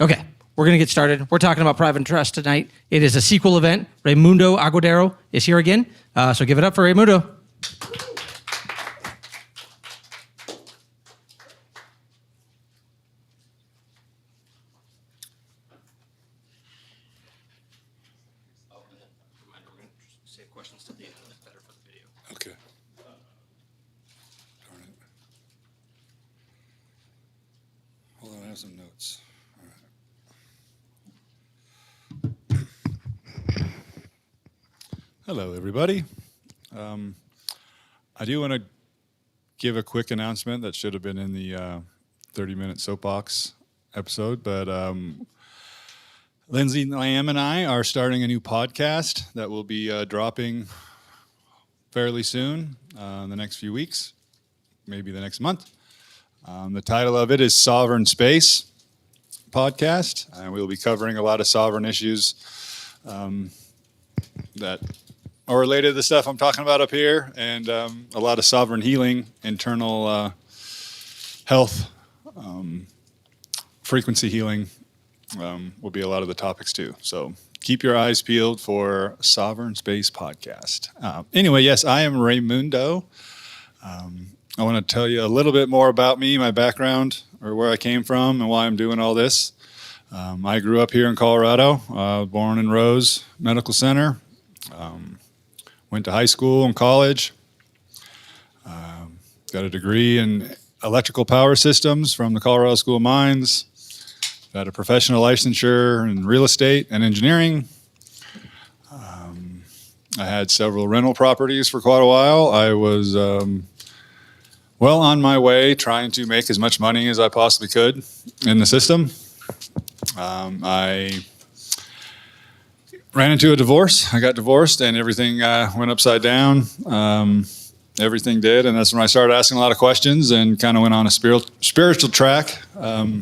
Okay, we're going to get started. We're talking about private trust tonight. It is a sequel event. Raymundo Aguadiero is here again. So give it up for Raymundo. Save questions till the end. It's better for the video. Okay. Darn it. Hold on, I have some notes. All right. Hello, everybody. I do want to give a quick announcement that should have been in the 30-minute soapbox episode, but Lindsay Lamb and I are starting a new podcast that will be dropping fairly soon, in the next few weeks, maybe the next month. The title of it is Sovereign Space Podcast, and we'll be covering a lot of sovereign issues that are related to the stuff I'm talking about up here, and a lot of sovereign healing, internal health, frequency healing will be a lot of the topics too. So keep your eyes peeled for Sovereign Space Podcast. Anyway, yes, I am Raymundo. I want to tell you a little bit more about me, my background, or where I came from and why I'm doing all this. I grew up here in Colorado, born in Rose Medical Center. Went to high school and college. Got a degree in electrical power systems from the Colorado School of Mines. Got a professional licensure in real estate and engineering. I had several rental properties for quite a while. I was well on my way trying to make as much money as I possibly could in the system. I ran into a divorce. I got divorced and everything went upside down. Everything did. And that's when I started asking a lot of questions and kind of went on a spiritual track. I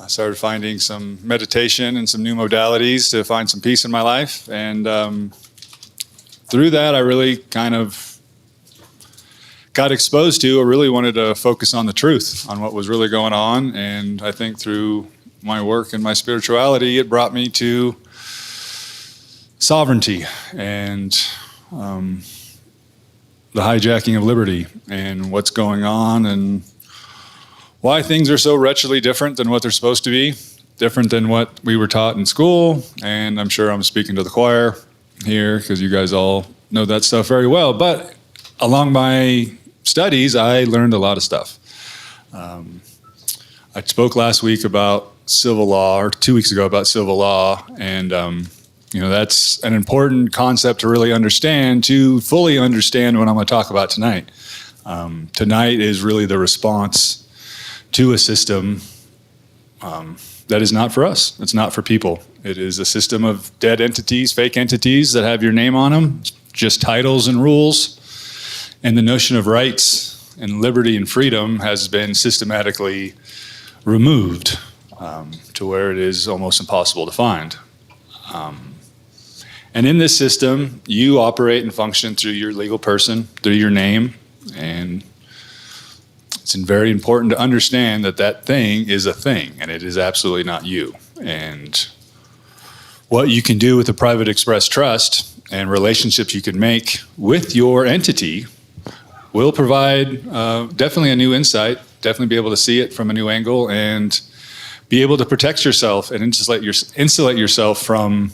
started finding some meditation and some new modalities to find some peace in my life. And through that, I really kind of got exposed to, or really wanted to focus on the truth, on what was really going on. And I think through my work and my spirituality, it brought me to sovereignty and the hijacking of liberty and what's going on and why things are so wretchedly different than what they're supposed to be, different than what we were taught in school. And I'm sure I'm speaking to the choir here because you guys all know that stuff very well. But along my studies, I learned a lot of stuff. I spoke last week about civil law, or 2 weeks ago about civil law, and that's an important concept to really understand, to fully understand what I'm going to talk about tonight. Tonight is really the response to a system that is not for us. It's not for people. It is a system of dead entities, fake entities that have your name on them, just titles and rules. And the notion of rights and liberty and freedom has been systematically removed to where it is almost impossible to find. And in this system, you operate and function through your legal person, through your name, and it's very important to understand that that thing is a thing, and it is absolutely not you. And what you can do with a private express trust and relationships you can make with your entity will provide definitely a new insight, definitely be able to see it from a new angle, and be able to protect yourself and insulate yourself from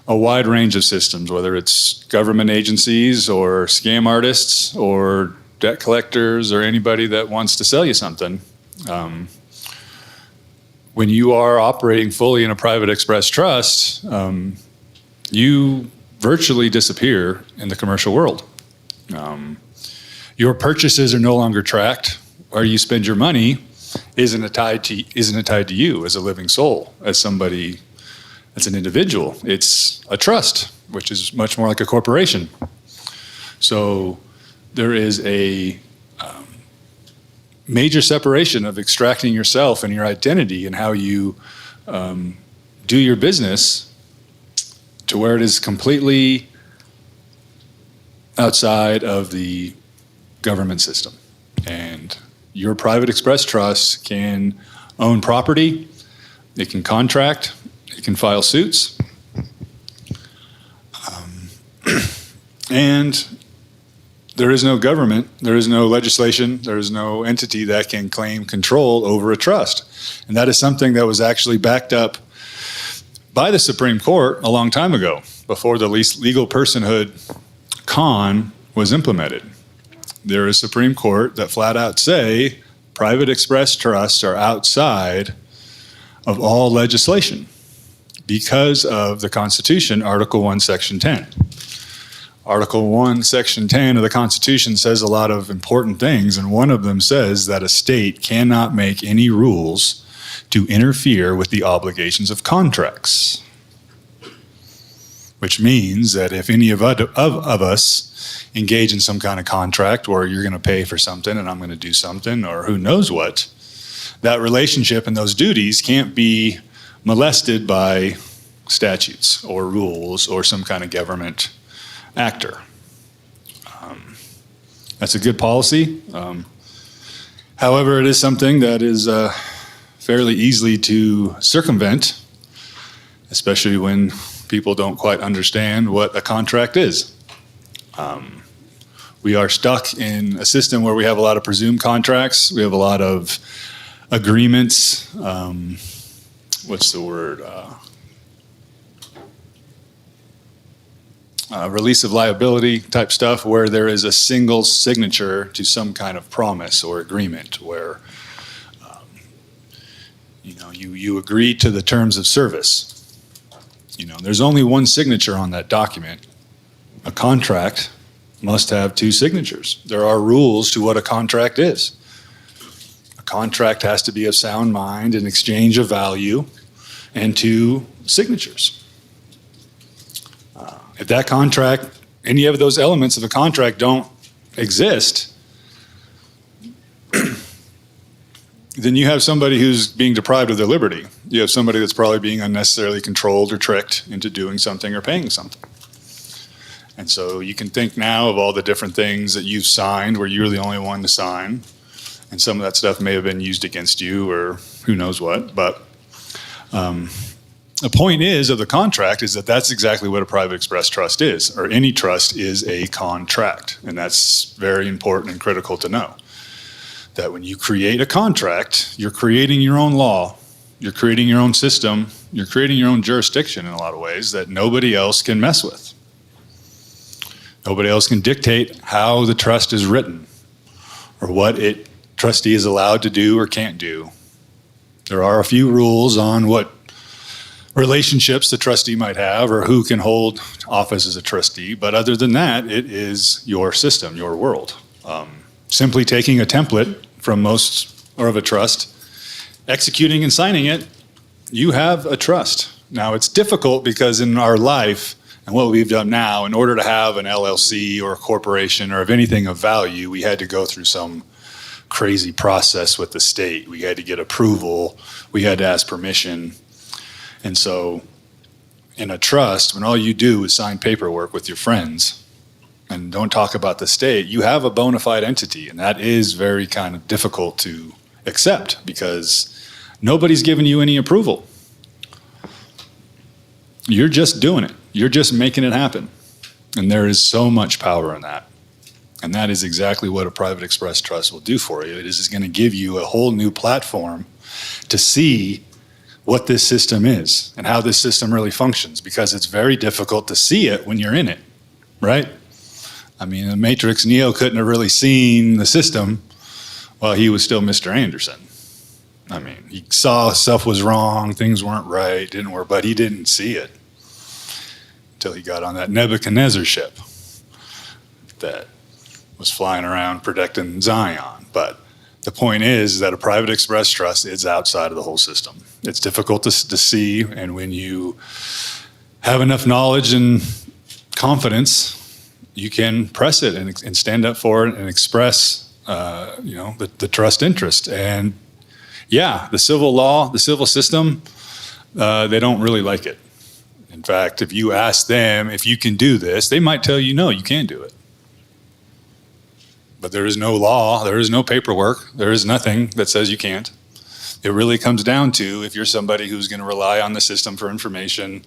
a wide range of systems, whether it's government agencies or scam artists or debt collectors or anybody that wants to sell you something. When you are operating fully in a private express trust, you virtually disappear in the commercial world. Your purchases are no longer tracked. Where you spend your money isn't tied to you as a living soul, as somebody, as an individual. It's a trust, which is much more like a corporation. So there is a major separation of extracting yourself and your identity and how you do your business to where it is completely outside of the government system. And your private express trust can own property, it can contract, it can file suits. And there is no government, there is no legislation, there is no entity that can claim control over a trust. And that is something that was actually backed up by the Supreme Court a long time ago, before the legal personhood con was implemented. There is a Supreme Court that flat out say private express trusts are outside of all legislation because of the Constitution, Article 1, Section 10. Article 1, Section 10 of the Constitution says a lot of important things, and one of them says that a state cannot make any rules to interfere with the obligations of contracts. Which means that if any of us engage in some kind of contract where you're going to pay for something and I'm going to do something or who knows what, that relationship and those duties can't be molested by statutes or rules or some kind of government actor. That's a good policy. However, it is something that is fairly easily to circumvent, especially when people don't quite understand what a contract is. We are stuck in a system where we have a lot of presumed contracts. We have a lot of agreements. What's the word? Release of liability type stuff, where there is a single signature to some kind of promise or agreement where you agree to the terms of service. There's only one signature on that document. A contract must have two signatures. There are rules to what a contract is. A contract has to be of sound mind, an exchange of value, and two signatures. If that contract, any of those elements of a contract don't exist, then you have somebody who's being deprived of their liberty. You have somebody that's probably being unnecessarily controlled or tricked into doing something or paying something. And so you can think now of all the different things that you've signed where you're the only one to sign, and some of that stuff may have been used against you or who knows what. But the point of the contract is that that's exactly what a private express trust is, or any trust is a contract. And that's very important and critical to know. That when you create a contract, you're creating your own law, you're creating your own system, you're creating your own jurisdiction in a lot of ways that nobody else can mess with. Nobody else can dictate how the trust is written or what trustee is allowed to do or can't do. There are a few rules on what relationships the trustee might have or who can hold office as a trustee, but other than that, it is your system, your world. Simply taking a template from most or of a trust, executing and signing it, you have a trust. Now, it's difficult because in our life and what we've done now, in order to have an LLC or a corporation or of anything of value, we had to go through some crazy process with the state. We had to get approval. We had to ask permission. And so in a trust, when all you do is sign paperwork with your friends and don't talk about the state, you have a bona fide entity. And that is very kind of difficult to accept because nobody's giving you any approval. You're just doing it. You're just making it happen. And there is so much power in that. And that is exactly what a private express trust will do for you. It is going to give you a whole new platform to see what this system is and how this system really functions, because it's very difficult to see it when you're in it, right? I mean, the Matrix Neo couldn't have really seen the system while he was still Mr. Anderson. I mean, he saw stuff was wrong, things weren't right, didn't work, but he didn't see it until he got on that Nebuchadnezzar ship that was flying around protecting Zion. But the point is that a private express trust is outside of the whole system. It's difficult to see, and when you have enough knowledge and confidence, you can press it and stand up for it and express, the trust interest. And yeah, the civil law, the civil system, they don't really like it. In fact, if you ask them if you can do this, they might tell you, no, you can't do it. But there is no law, there is no paperwork, there is nothing that says you can't. It really comes down to if you're somebody who's going to rely on the system for information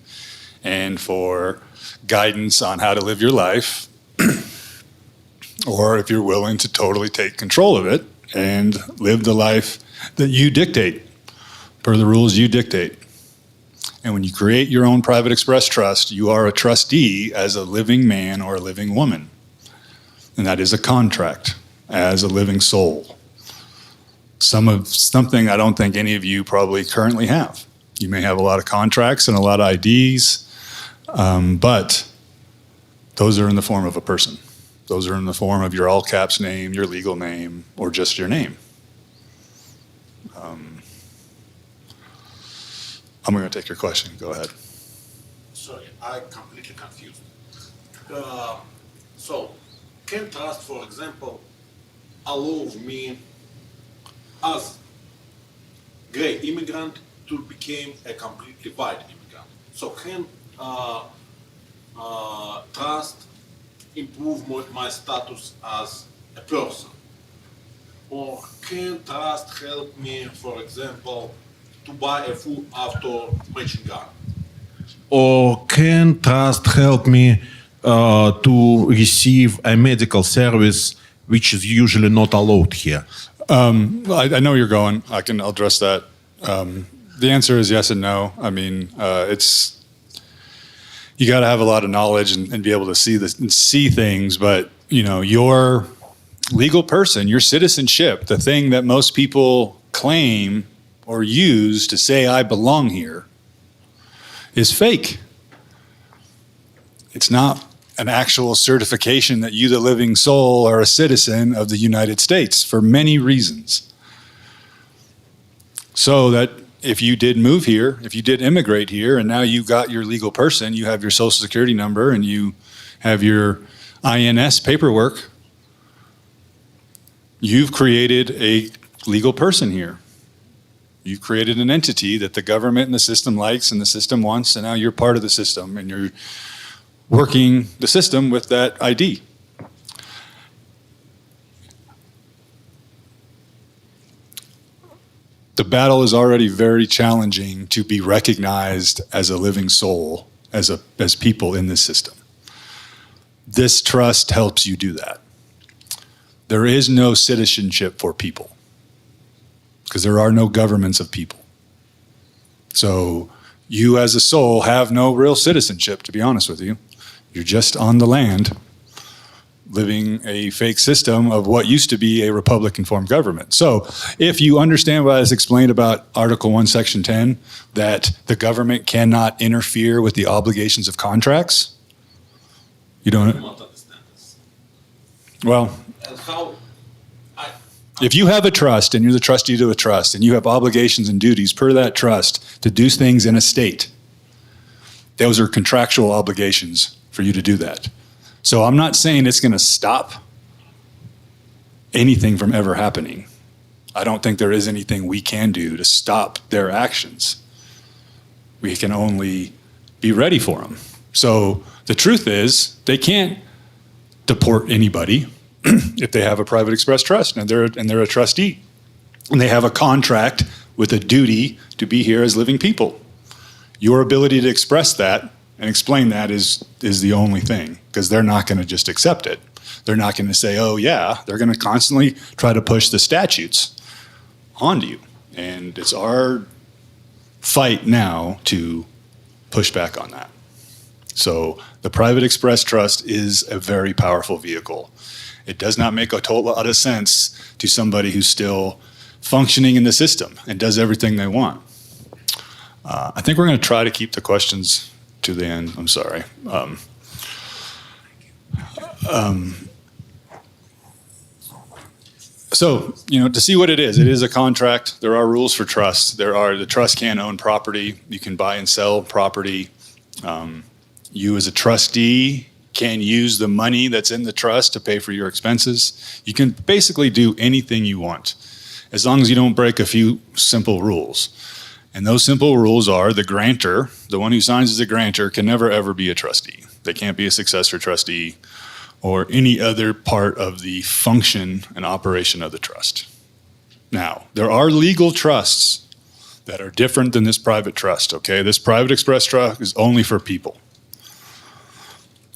and for guidance on how to live your life, or if you're willing to totally take control of it and live the life that you dictate, per the rules you dictate. And when you create your own private express trust, you are a trustee as a living man or a living woman. And that is a contract as a living soul. Something I don't think any of you probably currently have. You may have a lot of contracts and a lot of IDs, but those are in the form of a person. Those are in the form of your all caps name, your legal name, or just your name. I'm going to take your question. Go ahead. Sorry, I'm completely confused. So, can trust, for example, allow me as gray immigrant to become a completely white immigrant? So can trust improve my status as a person? Or can trust help me, for example, to buy a full auto machine gun? Or can trust help me to receive a medical service which is usually not allowed here? I know you're going. I can address that. The answer is yes and no. I mean, it's you got to have a lot of knowledge and be able to see this and see things. But you know, your legal person, your citizenship, the thing that most people claim or use to say I belong here, is fake. It's not an actual certification that you, the living soul, are a citizen of the United States for many reasons. So that if you did move here, if you did immigrate here, and now you got your legal person, you have your social security number, and you have your INS paperwork, you've created a legal person here. You've created an entity that the government and the system likes and the system wants, and now you're part of the system, and you're working the system with that ID. The battle is already very challenging to be recognized as a living soul, as people in this system. This trust helps you do that. There is no citizenship for people, because there are no governments of people. So you as a soul have no real citizenship, to be honest with you. You're just on the land living a fake system of what used to be a Republican form government. So if you understand what I just explained about Article 1, Section 10, that the government cannot interfere with the obligations of contracts, you I don't. do not understand this. Well, And how if you have a trust and you're the trustee to a trust and you have obligations and duties per that trust to do things in a state, those are contractual obligations for you to do that. So I'm not saying it's going to stop anything from ever happening. I don't think there is anything we can do to stop their actions. We can only be ready for them. So the truth is, they can't deport anybody if they have a private express trust and they're a trustee. And they have a contract with a duty to be here as living people. Your ability to express that and explain that is the only thing, because they're not going to just accept it. They're not going to say, oh yeah, they're going to constantly try to push the statutes onto you. And it's our fight now to push back on that. So the private express trust is a very powerful vehicle. It does not make a total lot of sense to somebody who's still functioning in the system and does everything they want. I think we're going to try to keep the questions to the end. I'm sorry. So, you know, to see what it is a contract. There are rules for trust. The trust can't own property. You can buy and sell property. You as a trustee can use the money that's in the trust to pay for your expenses. You can basically do anything you want, as long as you don't break a few simple rules. And those simple rules are the grantor, the one who signs as a grantor, can never ever be a trustee. They can't be a successor trustee or any other part of the function and operation of the trust. Now, there are legal trusts that are different than this private trust, okay? This private express trust is only for people.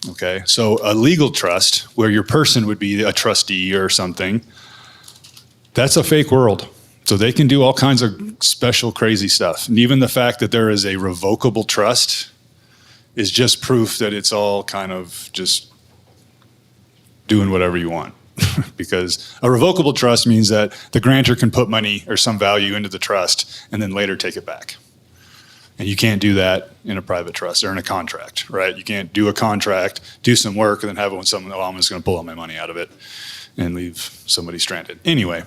Okay, so a legal trust, where your person would be a trustee or something, that's a fake world. So they can do all kinds of special, crazy stuff. And even the fact that there is a revocable trust is just proof that it's all kind of just doing whatever you want. Because a revocable trust means that the grantor can put money or some value into the trust and then later take it back. And you can't do that in a private trust or in a contract, right? You can't do a contract, do some work, and then have it when someone, oh, I'm just going to pull all my money out of it and leave somebody stranded. Anyway,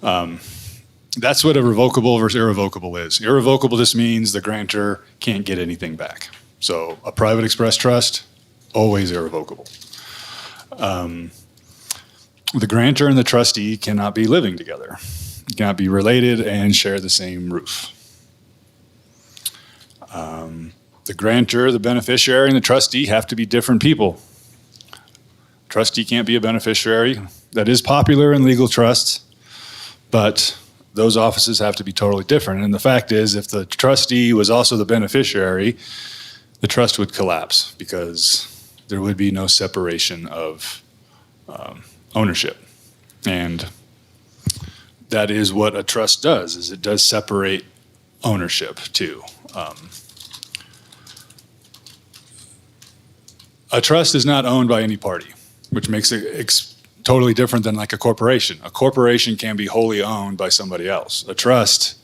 that's what a revocable versus irrevocable is. Irrevocable just means the grantor can't get anything back. So a private express trust, always irrevocable. The grantor and the trustee cannot be living together. You cannot be related and share the same roof. The grantor, the beneficiary, and the trustee have to be different people. Trustee can't be a beneficiary. That is popular in legal trusts, but those offices have to be totally different. And the fact is, if the trustee was also the beneficiary, the trust would collapse because there would be no separation of ownership. And that is what a trust does, is it does separate ownership too. A trust is not owned by any party, which makes it totally different than like a corporation. A corporation can be wholly owned by somebody else. A trust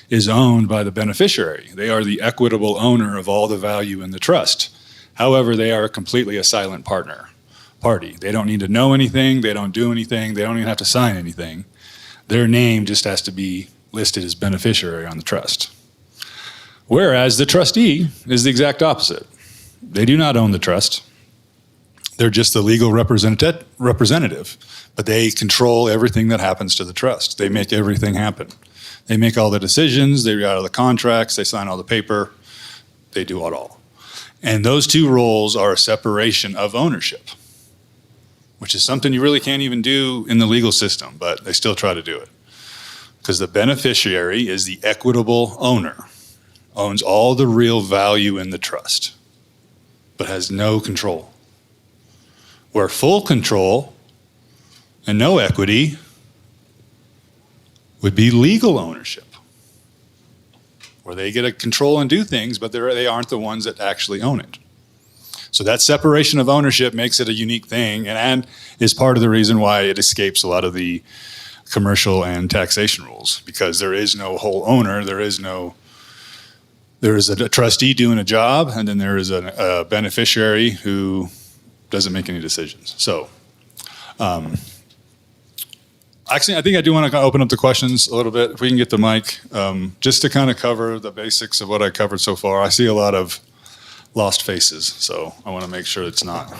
is owned by the beneficiary. They are the equitable owner of all the value in the trust. However, they are completely a silent party. They don't need to know anything. They don't do anything. They don't even have to sign anything. Their name just has to be listed as beneficiary on the trust. Whereas the trustee is the exact opposite. They do not own the trust. They're just the legal representative, but they control everything that happens to the trust. They make everything happen. They make all the decisions, they read all the contracts, they sign all the paper, they do it all. And those two roles are a separation of ownership, which is something you really can't even do in the legal system, but they still try to do it. Because the beneficiary is the equitable owner, owns all the real value in the trust, but has no control. Where full control and no equity would be legal ownership, where they get to control and do things, but they aren't the ones that actually own it. So that separation of ownership makes it a unique thing and is part of the reason why it escapes a lot of the commercial and taxation rules, because there is no whole owner, there is a trustee doing a job, and then there is a beneficiary who doesn't make any decisions. So, actually, I think I do want to open up the questions a little bit. If we can get the mic, just to kind of cover the basics of what I covered so far. I see a lot of lost faces, so I want to make sure it's not.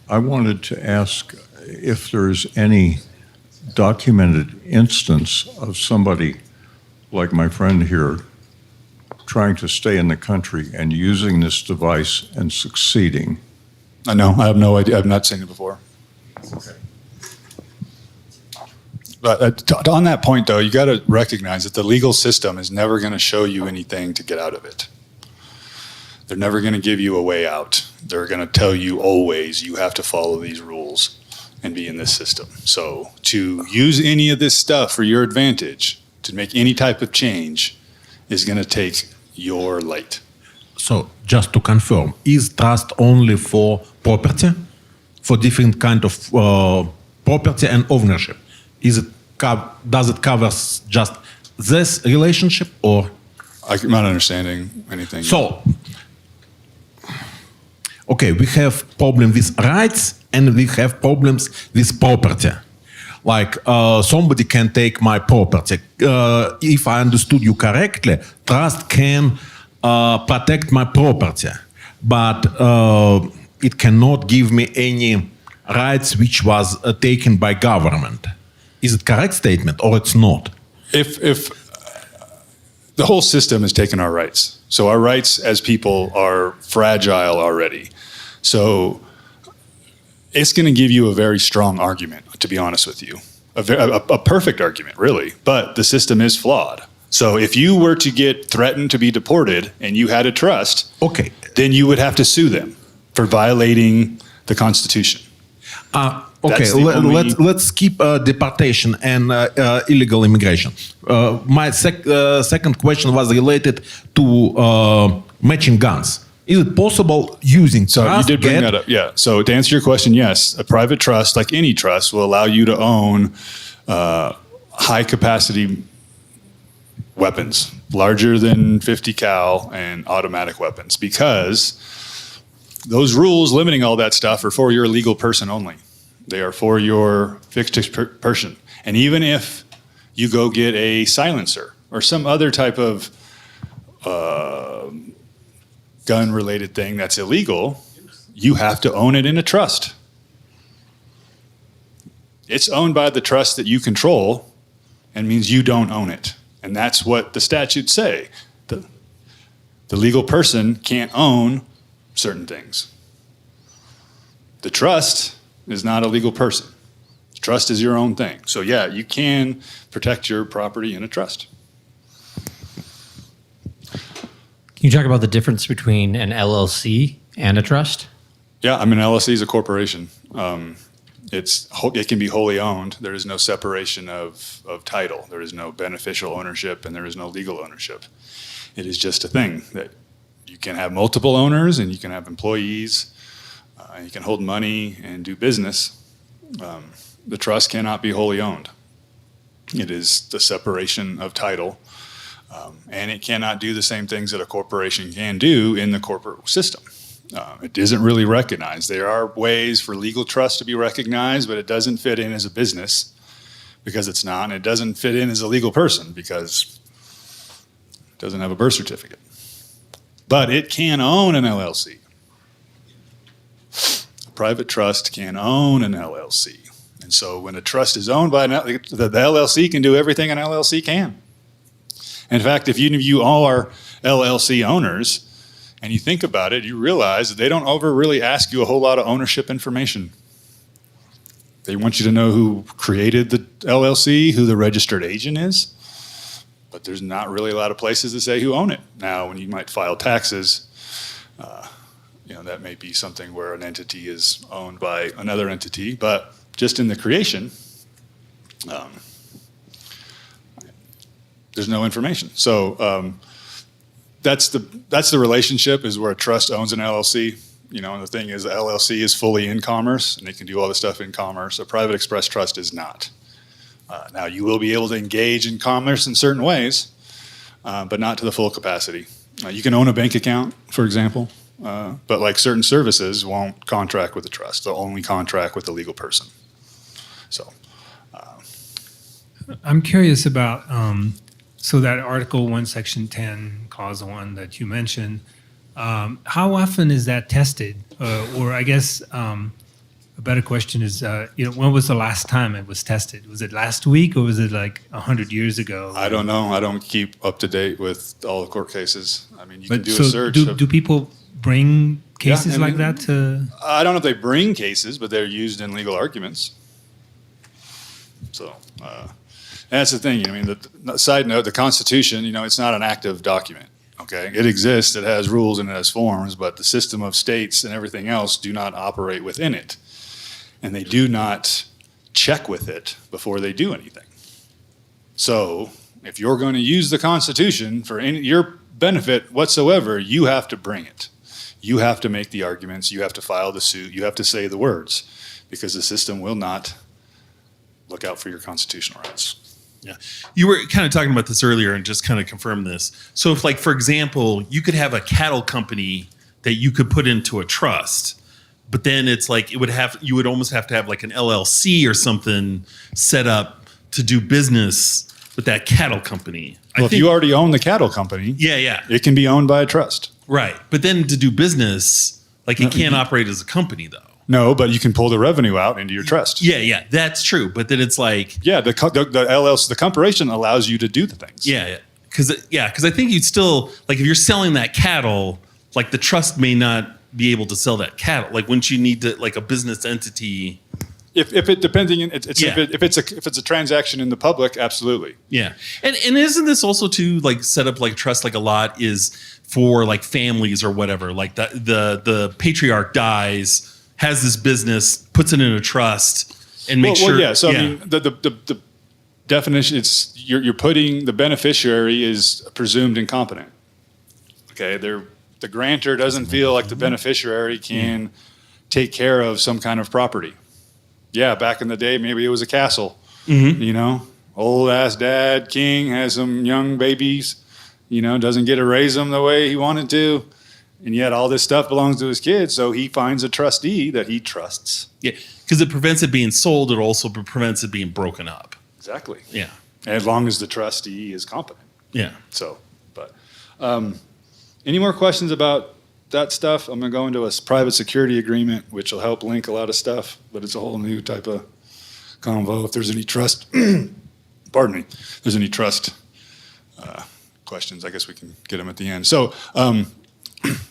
I wanted to ask if there's any documented instance of somebody like my friend here trying to stay in the country and using this device and succeeding. I know, I have no idea. I've not seen it before. Okay. But on that point, though, you got to recognize that the legal system is never going to show you anything to get out of it. They're never going to give you a way out. They're going to tell you always you have to follow these rules and be in this system. So to use any of this stuff for your advantage, to make any type of change, is going to take your light. So, just to confirm, is trust only for property, for different kind of property and ownership? Does it cover just this relationship, or? I'm not understanding anything. So, okay, we have problem with rights and we have problems with property. Like somebody can take my property. If I understood you correctly, trust can protect my property, but it cannot give me any rights which was taken by government. Is it correct statement or it's not? If the whole system has taken our rights, so our rights as people are fragile already. So it's going to give you a very strong argument, to be honest with you. a perfect argument, really, but the system is flawed. So if you were to get threatened to be deported and you had a trust, Okay. then you would have to sue them for violating the Constitution. Okay, That's the only- let's skip deportation and illegal immigration. My second question was related to matching guns. Is it possible using So you trust did bring get- that up, yeah. So to answer your question, yes, a private trust, like any trust, will allow you to own high capacity weapons, larger than 50 cal and automatic weapons, because those rules limiting all that stuff are for your legal person only. They are for your fixed person. And even if you go get a silencer or some other type of gun-related thing that's illegal, you have to own it in a trust. It's owned by the trust that you control and means you don't own it. And that's what the statutes say. The legal person can't own certain things. The trust is not a legal person. Trust is your own thing. So yeah, you can protect your property in a trust. Can you talk about the difference between an LLC and a trust? Yeah, I mean, LLC is a corporation. It can be wholly owned. There is no separation of title. There is no beneficial ownership, and there is no legal ownership. It is just a thing that you can have multiple owners, and you can have employees, and you can hold money and do business. The trust cannot be wholly owned. It is the separation of title, and it cannot do the same things that a corporation can do in the corporate system. It isn't really recognized. There are ways for legal trust to be recognized, but it doesn't fit in as a business because it's not, and it doesn't fit in as a legal person because it doesn't have a birth certificate. But it can own an LLC. A private trust can own an LLC. And so when a trust is owned by the LLC can do everything an LLC can. In fact, if you all are LLC owners, and you think about it, you realize that they don't ever really ask you a whole lot of ownership information. They want you to know who created the LLC, who the registered agent is, but there's not really a lot of places to say who own it. Now, when you might file taxes, that may be something where an entity is owned by another entity, but just in the creation, there's no information. So, that's the relationship, is where a trust owns an LLC. And the thing is, the LLC is fully in commerce, and it can do all the stuff in commerce. A private express trust is not. Now, you will be able to engage in commerce in certain ways, but not to the full capacity. You can own a bank account, for example, but like certain services won't contract with the trust. They'll only contract with the legal person. So, I'm curious about so that Article 1, Section 10, Clause 1 that you mentioned, how often is that tested? Or I guess a better question is, when was the last time it was tested? Was it last week, or was it like 100 years ago? I don't know. I don't keep up to date with all the court cases. I mean, you can do so a search. Do people bring cases I like mean, that to? I don't know if they bring cases, but they're used in legal arguments. So that's the thing. I mean, the side note, the Constitution, it's not an active document. Okay, it exists. It has rules and it has forms, but the system of states and everything else do not operate within it, and they do not check with it before they do anything. So, if you're going to use the Constitution for your benefit whatsoever, you have to bring it. You have to make the arguments. You have to file the suit. You have to say the words, because the system will not look out for your constitutional rights. Yeah. You were kind of talking about this earlier and just kind of confirm this. So if, like, for example, you could have a cattle company that you could put into a trust, but then it's like you would almost have to have like an LLC or something set up to do business with that cattle company. Well, if you already own the cattle company, yeah. it can be owned by a trust. Right. But then to do business, like, it can't operate as a company, though. No, but you can pull the revenue out into your trust. Yeah, that's true. But then it's like, yeah, the LLC, the corporation allows you to do the things. Yeah, because I think you'd still, like, if you're selling that cattle, like, the trust may not be able to sell that cattle. Like, wouldn't you need to, like, a business entity If it depending, it's Yeah. if it's a transaction in the public, absolutely. Yeah. And isn't this also to like set up like trust like a lot is for like families or whatever, like the patriarch dies, has this business, puts it in a trust and makes sure. Yeah. So I mean, the definition, it's you're putting the beneficiary is presumed incompetent. Okay. The grantor doesn't feel like the beneficiary can take care of some kind of property. Yeah, back in the day, maybe it was a castle. You know, old ass dad, king, has some young babies, you know, doesn't get to raise them the way he wanted to. And yet all this stuff belongs to his kids. So he finds a trustee that he trusts. Yeah. Because it prevents it being sold. It also prevents it being broken up. Exactly. Yeah. As long as the trustee is competent. Yeah. So, but any more questions about that stuff? I'm going to go into a private security agreement, which will help link a lot of stuff, but it's a whole new type of convo. If there's any trust, pardon me, if there's any trust questions, I guess we can get them at the end. So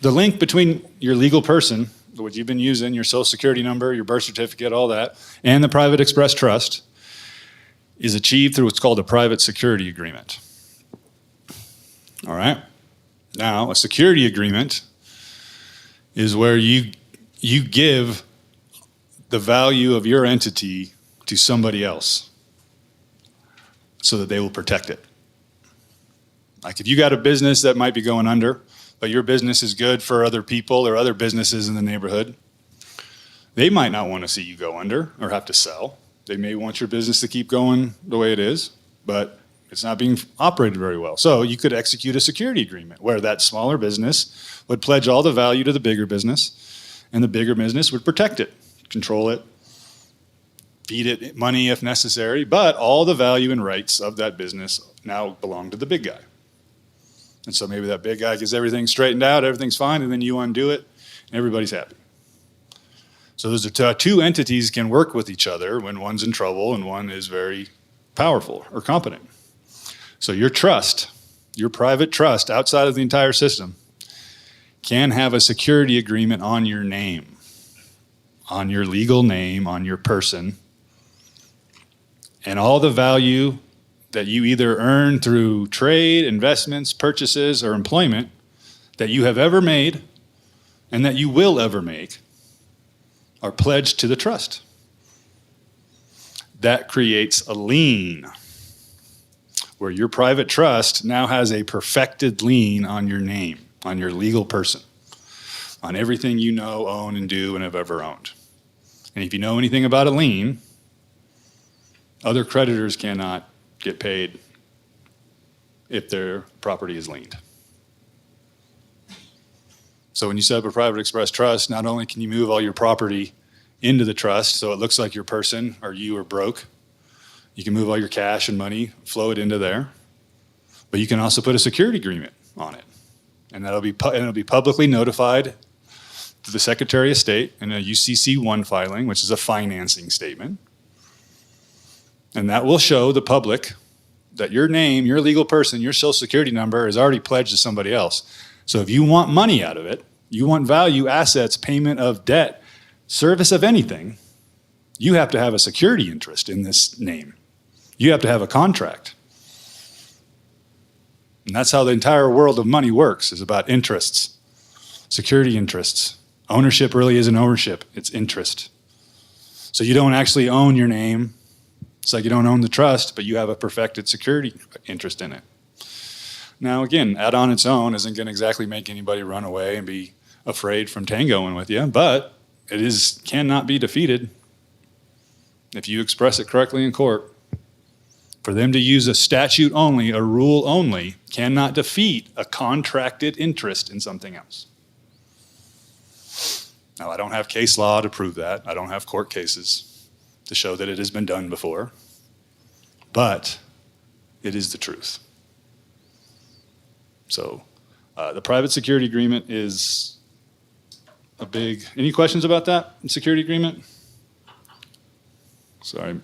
the link between your legal person, what you've been using, your social security number, your birth certificate, all that, and the private express trust is achieved through what's called a private security agreement. All right. Now, a security agreement is where you give the value of your entity to somebody else so that they will protect it. Like if you got a business that might be going under, but your business is good for other people or other businesses in the neighborhood, they might not want to see you go under or have to sell. They may want your business to keep going the way it is, but it's not being operated very well. So you could execute a security agreement where that smaller business would pledge all the value to the bigger business, and the bigger business would protect it, control it, feed it money if necessary, but all the value and rights of that business now belong to the big guy. And so maybe that big guy gets everything straightened out, everything's fine, and then you undo it, and everybody's happy. So those are two entities can work with each other when one's in trouble and one is very powerful or competent. So your trust, your private trust outside of the entire system can have a security agreement on your name, on your legal name, on your person. And all the value that you either earn through trade, investments, purchases, or employment that you have ever made and that you will ever make are pledged to the trust. That creates a lien where your private trust now has a perfected lien on your name, on your legal person, on everything you know, own, and do, and have ever owned. And if you know anything about a lien, other creditors cannot get paid if their property is liened. So when you set up a private express trust, not only can you move all your property into the trust so it looks like your person or you are broke, you can move all your cash and money, flow it into there, but you can also put a security agreement on it. And it'll be publicly notified to the Secretary of State in a UCC-1 filing, which is a financing statement. And that will show the public that your name, your legal person, your social security number is already pledged to somebody else. So if you want money out of it, you want value, assets, payment of debt, service of anything, you have to have a security interest in this name. You have to have a contract. And that's how the entire world of money works, is about interests, security interests. Ownership really isn't ownership, it's interest. So you don't actually own your name. It's like you don't own the trust, but you have a perfected security interest in it. Now, again, that on its own isn't going to exactly make anybody run away and be afraid from tangoing with you, but it cannot be defeated if you express it correctly in court. For them to use a statute only, a rule only, cannot defeat a contracted interest in something else. Now, I don't have case law to prove that. I don't have court cases to show that it has been done before, but it is the truth. So the private security agreement is a big, any questions about that security agreement? Sorry.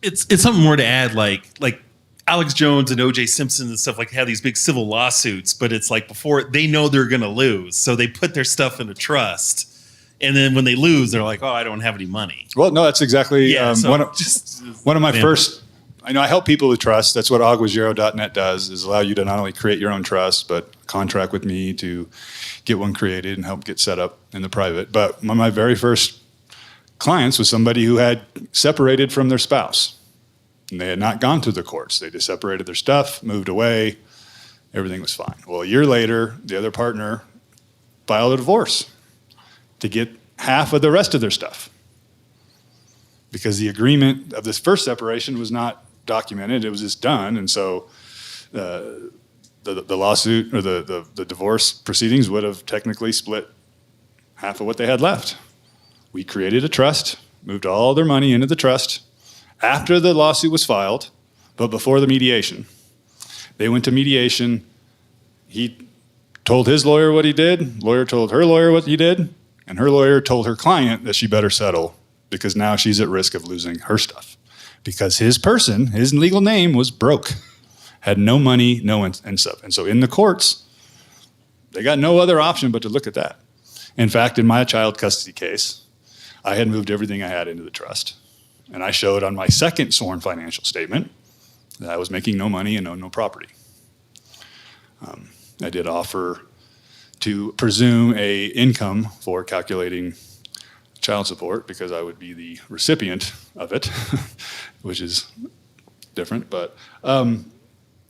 It's something more to add, like Alex Jones and O.J. Simpson and stuff, like have these big civil lawsuits, but it's like before they know they're going to lose, so they put their stuff in a trust, And then when they lose, they're like, "Oh, I don't have any money." Well, no, that's exactly So one of my example. first. I help people with trust. That's what aguadiero.net does, is allow you to not only create your own trust, but contract with me to get one created and help get set up in the private. But one of my very first clients was somebody who had separated from their spouse. And they had not gone through the courts. They just separated their stuff, moved away. Everything was fine. Well, a year later, the other partner filed a divorce to get half of the rest of their stuff, because the agreement of this first separation was not documented. It was just done. And so the lawsuit or the divorce proceedings would have technically split half of what they had left. We created a trust, moved all their money into the trust after the lawsuit was filed, but before the mediation. They went to mediation. He told his lawyer what he did. Lawyer told her lawyer what he did. And her lawyer told her client that she better settle, because now she's at risk of losing her stuff. Because his person, his legal name, was broke, had no money, and stuff. And so in the courts, they got no other option but to look at that. In fact, in my child custody case, I had moved everything I had into the trust. And I showed on my second sworn financial statement that I was making no money and owned no property. I did offer to presume a income for calculating child support, because I would be the recipient of it, which is different. But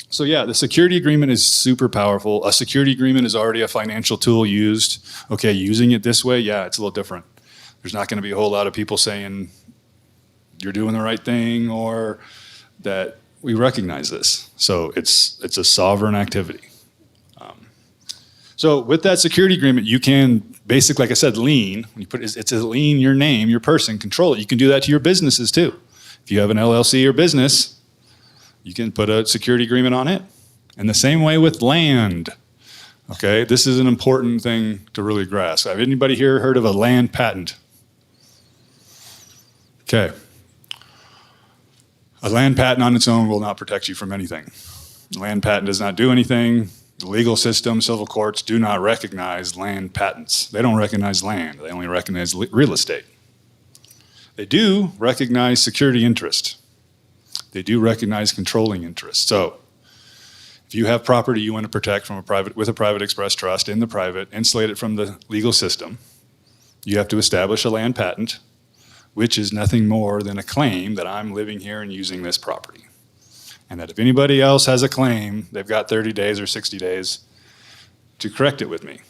so yeah, the security agreement is super powerful. A security agreement is already a financial tool used. Okay, using it this way, yeah, it's a little different. There's not going to be a whole lot of people saying you're doing the right thing, or that we recognize this. So it's a sovereign activity. So with that security agreement, you can basically, like I said, lien. When you put it's a lien, your name, your person, control it. You can do that to your businesses too. If you have an LLC or business, you can put a security agreement on it. And the same way with land. Okay, this is an important thing to really grasp. Have anybody here heard of a land patent? Okay. A land patent on its own will not protect you from anything. A land patent does not do anything. The legal system, civil courts do not recognize land patents. They don't recognize land. They only recognize real estate. They do recognize security interest. They do recognize controlling interest. So if you have property you want to protect from with a private express trust in the private, insulate it from the legal system, you have to establish a land patent, which is nothing more than a claim that I'm living here and using this property. And that if anybody else has a claim, they've got 30 days or 60 days to correct it with me.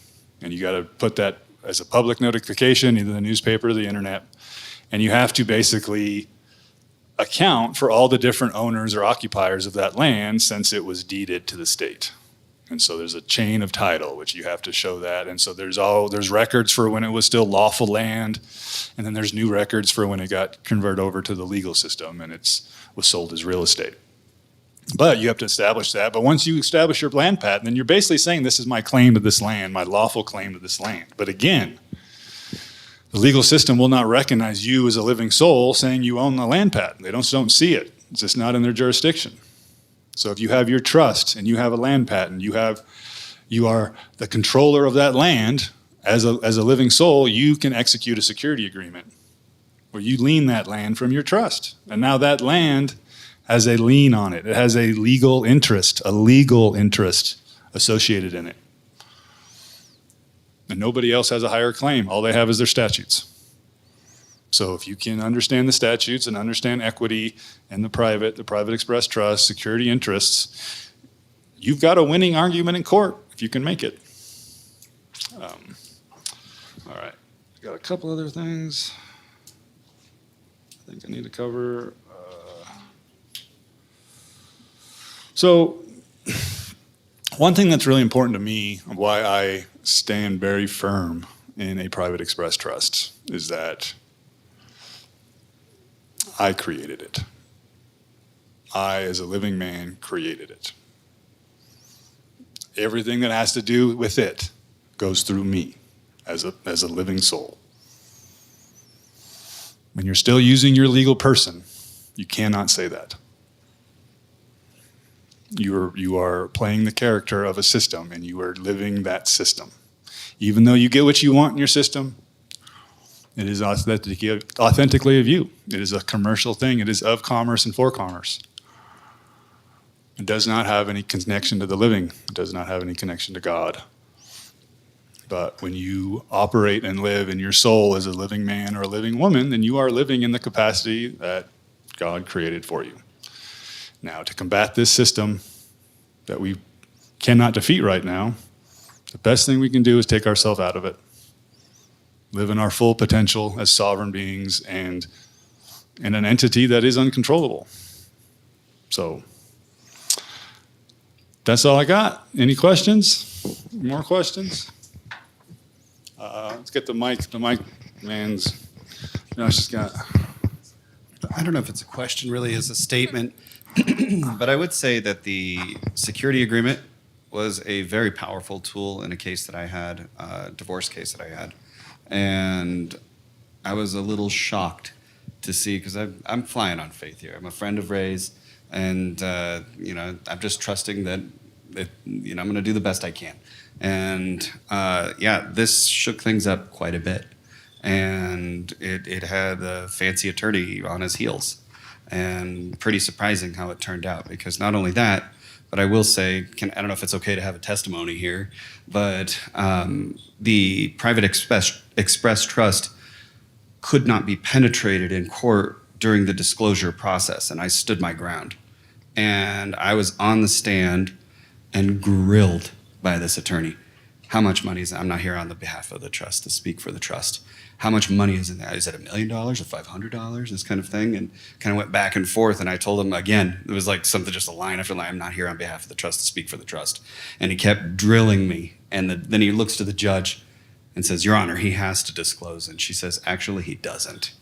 And you got to put that as a public notification, either the newspaper or the internet. And you have to basically account for all the different owners or occupiers of that land since it was deeded to the state. And so there's a chain of title, which you have to show that. And so there's records for when it was still lawful land. And then there's new records for when it got converted over to the legal system and was sold as real estate. But you have to establish that. But once you establish your land patent, then you're basically saying this is my claim to this land, my lawful claim to this land. But again, the legal system will not recognize you as a living soul saying you own the land patent. They don't see it. It's just not in their jurisdiction. So if you have your trust and you have a land patent, you are the controller of that land as a living soul, you can execute a security agreement where you lien that land from your trust. And now that land has a lien on it. It has a legal interest associated in it. And nobody else has a higher claim. All they have is their statutes. So if you can understand the statutes and understand equity and the private express trust, security interests, you've got a winning argument in court if you can make it. All right, got a couple other things I think I need to cover. So one thing that's really important to me, why I stand very firm in a private express trust, is that I created it. I, as a living man, created it. Everything that has to do with it goes through me as a living soul. When you're still using your legal person, you cannot say that. You are playing the character of a system, and you are living that system. Even though you get what you want in your system, It is authentically of you. It is a commercial thing. It is of commerce and for commerce. It does not have any connection to the living. It does not have any connection to God. But when you operate and live in your soul as a living man or a living woman, then you are living in the capacity that God created for you. Now, to combat this system that we cannot defeat right now, the best thing we can do is take ourselves out of it. Live in our full potential as sovereign beings and in an entity that is uncontrollable. So that's all I got. Any questions? More questions? Let's get the mic. The mic man's. Josh got. I don't know if it's a question, really, as a statement, but I would say that the security agreement was a very powerful tool in a case that I had, a divorce case that I had. And I was a little shocked to see, because I'm flying on faith here. I'm a friend of Ray's, and I'm just trusting that I'm going to do the best I can. And this shook things up quite a bit. And it had a fancy attorney on his heels. And pretty surprising how it turned out, because not only that, but I will say, I don't know if it's okay to have a testimony here, but the private express trust could not be penetrated in court during the disclosure process, and I stood my ground. And I was on the stand and grilled by this attorney. How much money is that? I'm not here on the behalf of the trust to speak for the trust. How much money is in that? Is it $1 million or $500? This kind of thing. And kind of went back and forth. And I told him again, it was like something, just a line after line. I'm not here on behalf of the trust to speak for the trust. And he kept drilling me. And then he looks to the judge and says, Your Honor, he has to disclose. And she says, actually, he doesn't.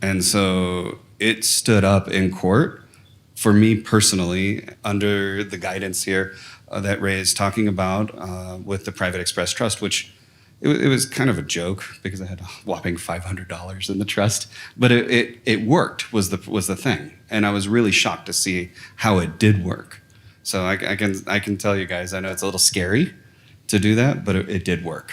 And so it stood up in court for me personally, under the guidance here that Ray is talking about with the Private Express Trust, which it was kind of a joke because I had a whopping $500 in the trust, but it worked was the thing, and I was really shocked to see how it did work. So I can tell you guys, I know it's a little scary to do that, but it did work.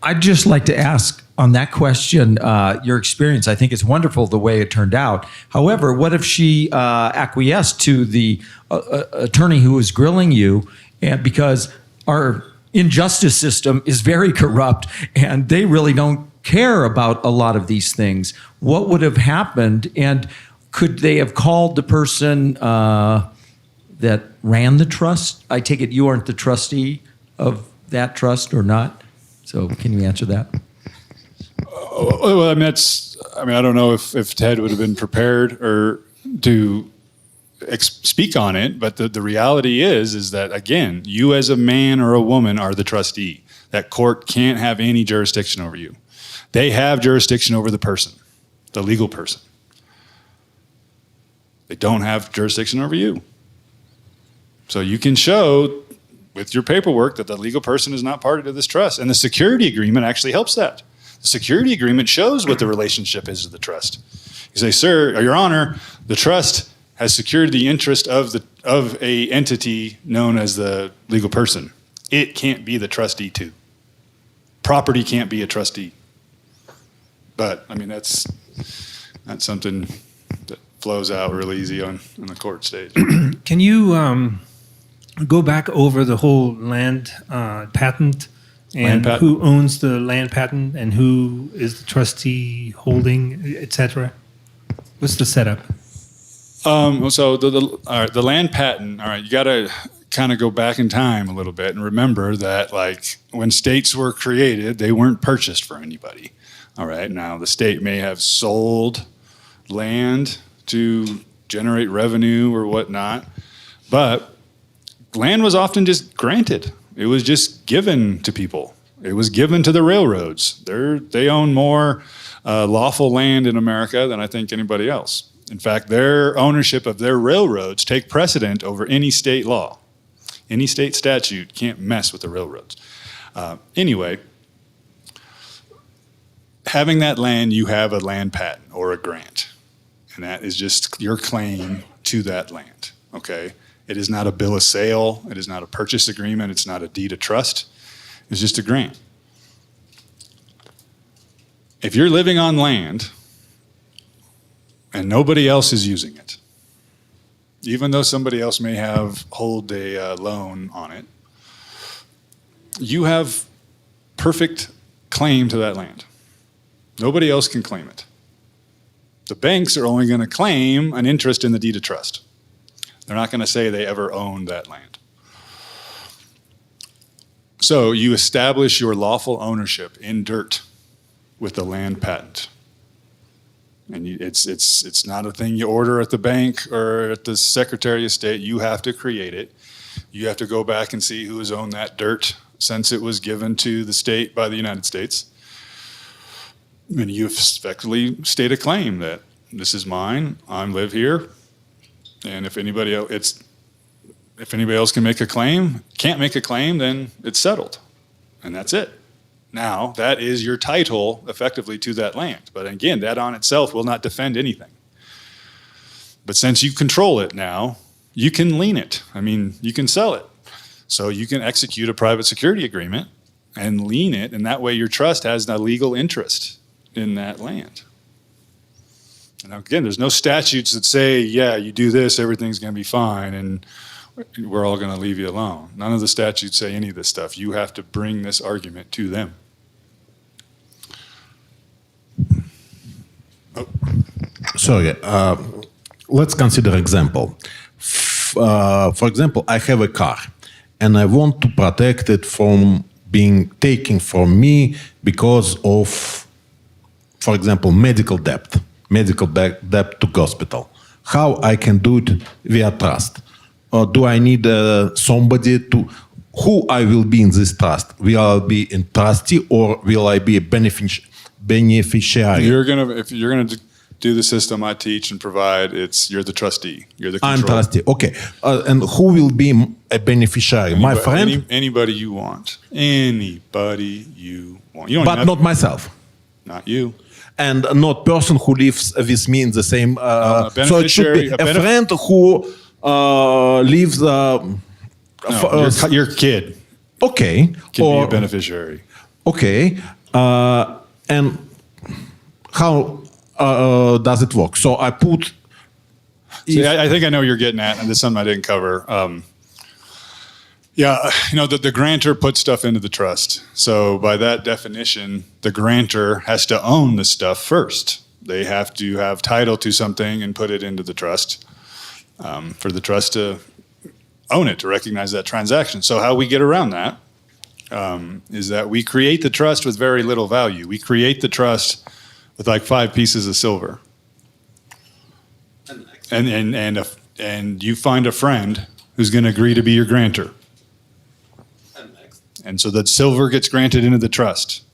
I'd just like to ask on that question, your experience. I think it's wonderful the way it turned out. However, what if she acquiesced to the attorney who was grilling you, and because our injustice system is very corrupt and they really don't care about a lot of these things? What would have happened? And could they have called the person that ran the trust? I take it you aren't the trustee of that trust, or not? So can you answer that? Well, I don't know if Ted would have been prepared or to speak on it, but the reality is that, again, you as a man or a woman are the trustee. That court can't have any jurisdiction over you. They have jurisdiction over the person, the legal person. They don't have jurisdiction over you. So you can show with your paperwork that the legal person is not party to this trust. And the security agreement actually helps that. The security agreement shows what the relationship is to the trust. You say, sir, or your honor, the trust has secured the interest of a entity known as the legal person. It can't be the trustee too. Property can't be a trustee. But that's something that flows out real easy on the court stage. Can you go back over the whole land patent and who owns the land patent and who is the trustee holding, etc.? What's the setup? So the land patent, all right, you got to kind of go back in time a little bit and remember that, like, when states were created, they weren't purchased for anybody. All right, now the state may have sold land to generate revenue or whatnot, but land was often just granted. It was just given to people. It was given to the railroads. They own more lawful land in America than I think anybody else. In fact, their ownership of their railroads take precedent over any state law. Any state statute can't mess with the railroads. Anyway, having that land, you have a land patent or a grant. And that is just your claim to that land, okay? It is not a bill of sale. It is not a purchase agreement. It's not a deed of trust. It's just a grant. If you're living on land and nobody else is using it, even though somebody else may hold a loan on it, you have perfect claim to that land. Nobody else can claim it. The banks are only going to claim an interest in the deed of trust. They're not going to say they ever owned that land. So you establish your lawful ownership in dirt with the land patent. And it's not a thing you order at the bank or at the Secretary of State. You have to create it. You have to go back and see who has owned that dirt since it was given to the state by the United States. And you effectively state a claim that this is mine, I live here, and if anybody else can make a claim, can't make a claim, then it's settled, and that's it. Now, that is your title effectively to that land. But again, that on itself will not defend anything. But since you control it now, you can lien it. I mean, you can sell it. So you can execute a private security agreement and lien it, and that way your trust has a legal interest in that land. And again, there's no statutes that say, yeah, you do this, everything's going to be fine, and we're all going to leave you alone. None of the statutes say any of this stuff. You have to bring this argument to them. Sorry, let's consider example. For example, I have a car and I want to protect it from being taken from me because of, for example, medical debt to hospital. How I can do it via trust? Or do I need somebody to, who I will be in this trust? Will I be a trustee or will I be a beneficiary? If you're gonna do the system I teach and provide, you're the trustee. You're the control. I'm trustee. Okay, and who will be a beneficiary? My friend. Anybody you want. Anybody you want. You don't But not myself. Not you. And not person who lives with me in the same. So it should be a a friend who lives. Your kid Okay. can be a beneficiary. Okay. And how does it work? So I put. See, I think I know what you're getting at, and this is something I didn't cover. The grantor puts stuff into the trust. So by that definition, the grantor has to own the stuff first. They have to have title to something and put it into the trust for the trust to own it, to recognize that transaction. So how we get around that is that we create the trust with very little value. We create the trust with like 5 pieces of silver. And you find a friend who's going to agree to be your grantor. And so that silver gets granted into the trust.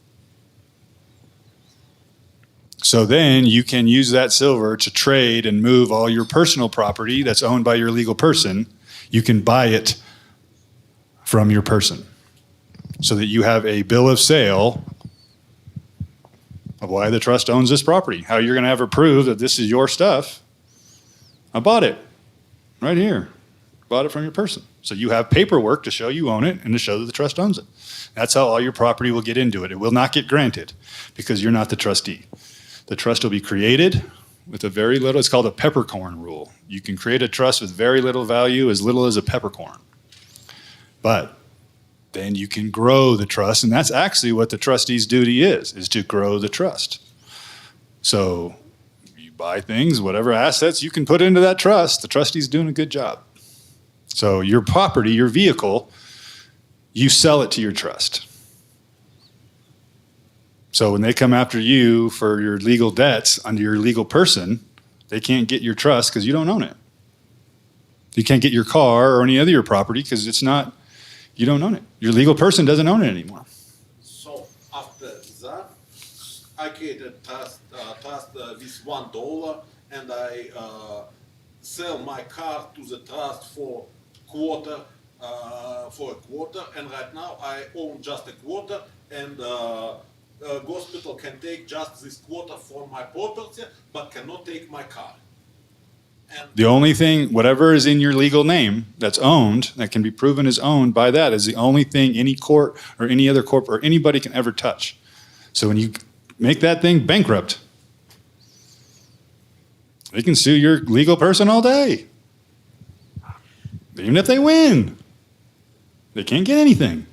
So then you can use that silver to trade and move all your personal property that's owned by your legal person. You can buy it from your person so that you have a bill of sale of why the trust owns this property. How you're going to ever prove that this is your stuff. I bought it right here. Bought it from your person. So you have paperwork to show you own it and to show that the trust owns it. That's how all your property will get into it. It will not get granted because you're not the trustee. The trust will be created with a very little, it's called a peppercorn rule. You can create a trust with very little value, as little as a peppercorn. But then you can grow the trust, and that's actually what the trustee's duty is to grow the trust. So you buy things, whatever assets you can put into that trust, the trustee's doing a good job. So your property, your vehicle, you sell it to your trust. So when they come after you for your legal debts under your legal person, they can't get your trust because you don't own it. You can't get your car or any other your property because you don't own it. Your legal person doesn't own it anymore. So after that, I created trust with $1, and I sell my car to the trust for a quarter, and right now I own just a quarter, and hospital can take just this quarter from my property, but cannot take my car. The only thing, whatever is in your legal name that's owned, that can be proven is owned by that, is the only thing any court or any other corp or anybody can ever touch. So when you make that thing bankrupt, they can sue your legal person all day. Even if they win, they can't get anything.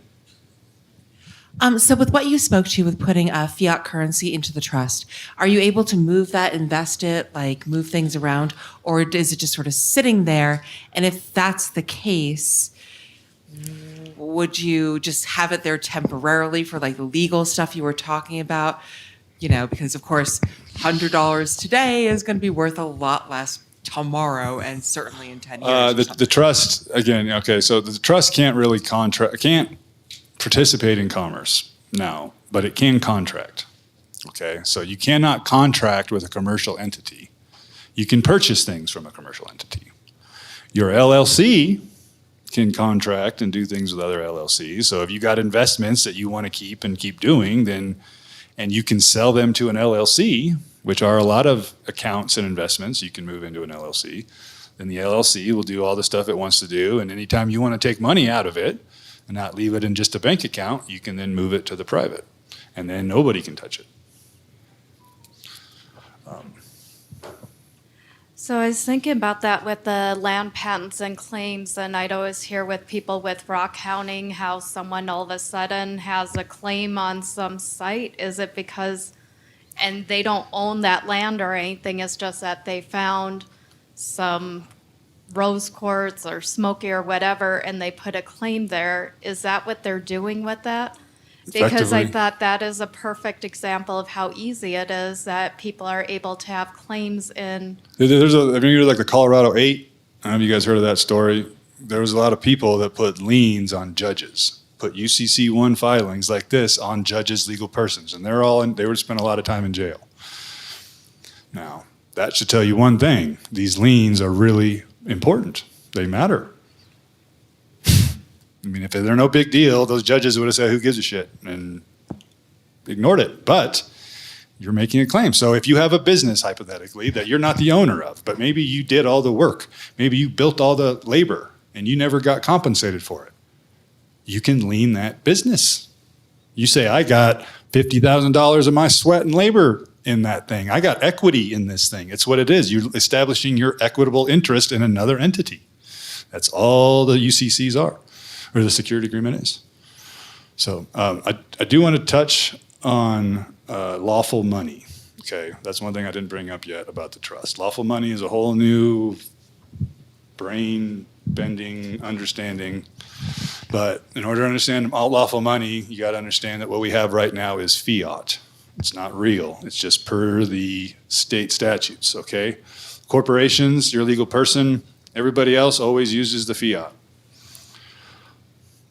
So with what you spoke to with putting fiat currency into the trust, are you able to move that, invest it, like move things around, or is it just sort of sitting there? And if that's the case, would you just have it there temporarily for like the legal stuff you were talking about? You know, because of course, $100 today is going to be worth a lot less tomorrow and certainly in 10 years. The trust, again, okay, so the trust can't really can't participate in commerce, no, but it can contract. Okay, so you cannot contract with a commercial entity. You can purchase things from a commercial entity. Your LLC can contract and do things with other LLCs. So if you got investments that you want to keep and keep doing, then, and you can sell them to an LLC, which are a lot of accounts and investments you can move into an LLC, then the LLC will do all the stuff it wants to do. And anytime you want to take money out of it, and not leave it in just a bank account, you can then move it to the private, and then nobody can touch it. So I was thinking about that with the land patents and claims, and I'd always hear with people with rock hounding how someone all of a sudden has a claim on some site. Is it because, and they don't own that land or anything, it's just that they found some rose quartz or smoky or whatever, and they put a claim there. Is that what they're doing with that? Because I thought that is a perfect example of how easy it is that people are able to have claims in. There's like the Colorado 8. I don't know if you guys heard of that story. There was a lot of people that put liens on judges, put UCC1 filings like this on judges, legal persons, and they would spend a lot of time in jail. Now, that should tell you one thing. These liens are really important. They matter. I mean, if they're no big deal, those judges would have said, who gives a shit, and ignored it. But you're making a claim. So if you have a business, hypothetically, that you're not the owner of, but maybe you did all the work, maybe you built all the labor, and you never got compensated for it, you can lien that business. You say, I got $50,000 of my sweat and labor in that thing. I got equity in this thing. It's what it is. You're establishing your equitable interest in another entity. That's all the UCCs are, or the security agreement is. So I do want to touch on lawful money. Okay, that's one thing I didn't bring up yet about the trust. Lawful money is a whole new brain-bending understanding. But in order to understand all lawful money, you got to understand that what we have right now is fiat. It's not real. It's just per the state statutes, okay? Corporations, your legal person, everybody else always uses the fiat.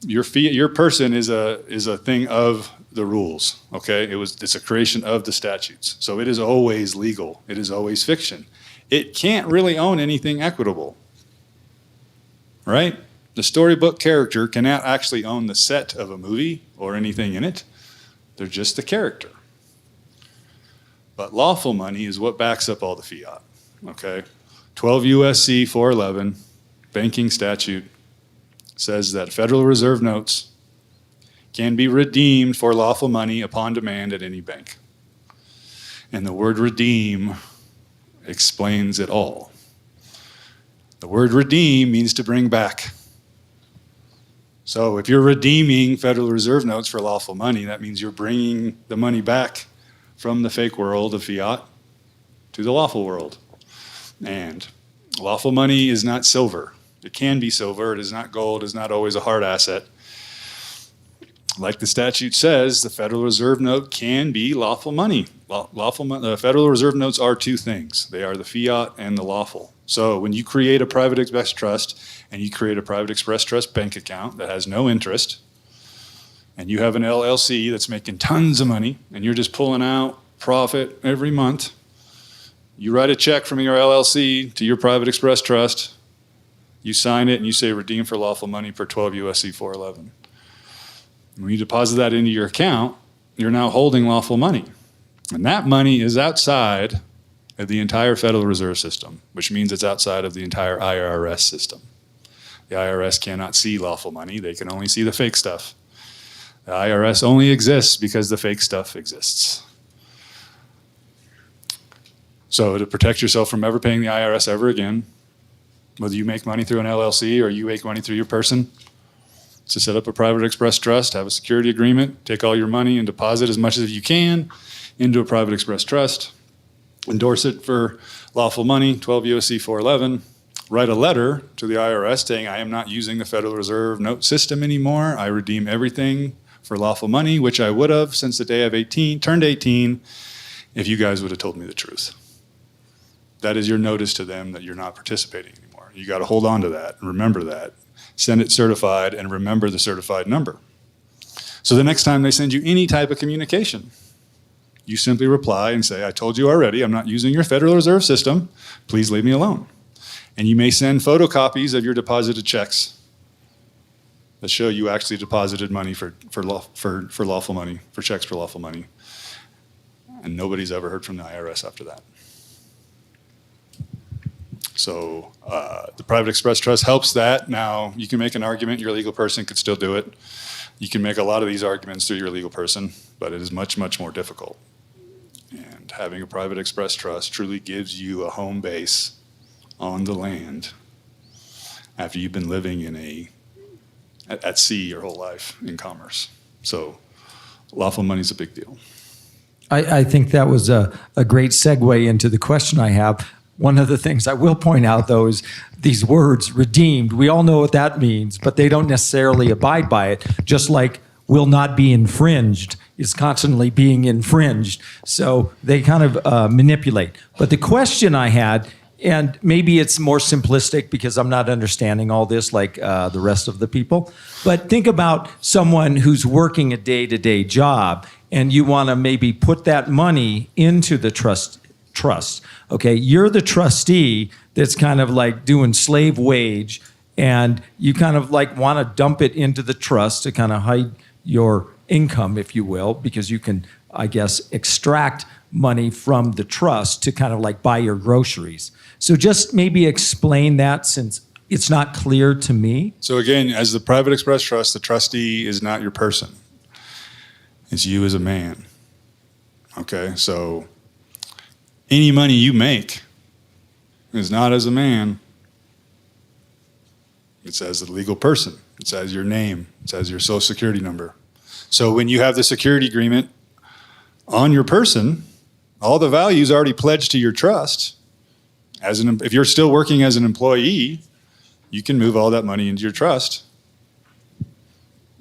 Your person is a thing of the rules, okay? It's a creation of the statutes. So it is always legal. It is always fiction. It can't really own anything equitable, right? The storybook character cannot actually own the set of a movie or anything in it. They're just the character. But lawful money is what backs up all the fiat, okay? 12 U.S.C. 411, banking statute, says that Federal Reserve notes can be redeemed for lawful money upon demand at any bank. And the word redeem explains it all. The word redeem means to bring back. So if you're redeeming Federal Reserve notes for lawful money, that means you're bringing the money back from the fake world of fiat to the lawful world. And lawful money is not silver. It can be silver. It is not gold. It is not always a hard asset. Like the statute says, the Federal Reserve note can be lawful money. Federal Reserve notes are two things. They are the fiat and the lawful. So when you create a private express trust and you create a private express trust bank account that has no interest, and you have an LLC that's making tons of money, and you're just pulling out profit every month, you write a check from your LLC to your private express trust, you sign it, and you say redeem for lawful money per 12 U.S.C. 411. When you deposit that into your account, you're now holding lawful money. And that money is outside of the entire Federal Reserve System, which means it's outside of the entire IRS system. The IRS cannot see lawful money. They can only see the fake stuff. The IRS only exists because the fake stuff exists. So to protect yourself from ever paying the IRS ever again, whether you make money through an LLC or you make money through your person, to set up a private express trust, have a security agreement, take all your money and deposit as much as you can into a private express trust, endorse it for lawful money, 12 U.S.C. 411, write a letter to the IRS saying, I am not using the Federal Reserve note system anymore. I redeem everything for lawful money, which I would have since the day I've turned 18, if you guys would have told me the truth. That is your notice to them that you're not participating anymore. You got to hold on to that and remember that. Send it certified and remember the certified number. So the next time they send you any type of communication, you simply reply and say, I told you already, I'm not using your Federal Reserve System. Please leave me alone. And you may send photocopies of your deposited checks that show you actually deposited money for lawful money, for checks for lawful money. And nobody's ever heard from the IRS after that. So the Private Express Trust helps that. Now, you can make an argument, your legal person could still do it. You can make a lot of these arguments through your legal person, but it is much, much more difficult. And having a Private Express Trust truly gives you a home base on the land after you've been living at sea your whole life in commerce. So lawful money is a big deal. I think that was a great segue into the question I have. One of the things I will point out, though, is these words, redeemed. We all know what that means, but they don't necessarily abide by it, just like will not be infringed is constantly being infringed. So they kind of manipulate. But the question I had, and maybe it's more simplistic because I'm not understanding all this like the rest of the people, but think about someone who's working a day-to-day job and you want to maybe put that money into the trust. Okay, you're the trustee that's kind of like doing slave wage, and you kind of like want to dump it into the trust to kind of hide your income, if you will, because you can, I guess, extract money from the trust to kind of like buy your groceries. So just maybe explain that, since it's not clear to me. So again, as the Private Express Trust, the trustee is not your person. It's you as a man. Okay, so any money you make is not as a man. It's as a legal person. It's as your name. It's as your social security number. So when you have the security agreement on your person, all the value is already pledged to your trust. If you're still working as an employee, you can move all that money into your trust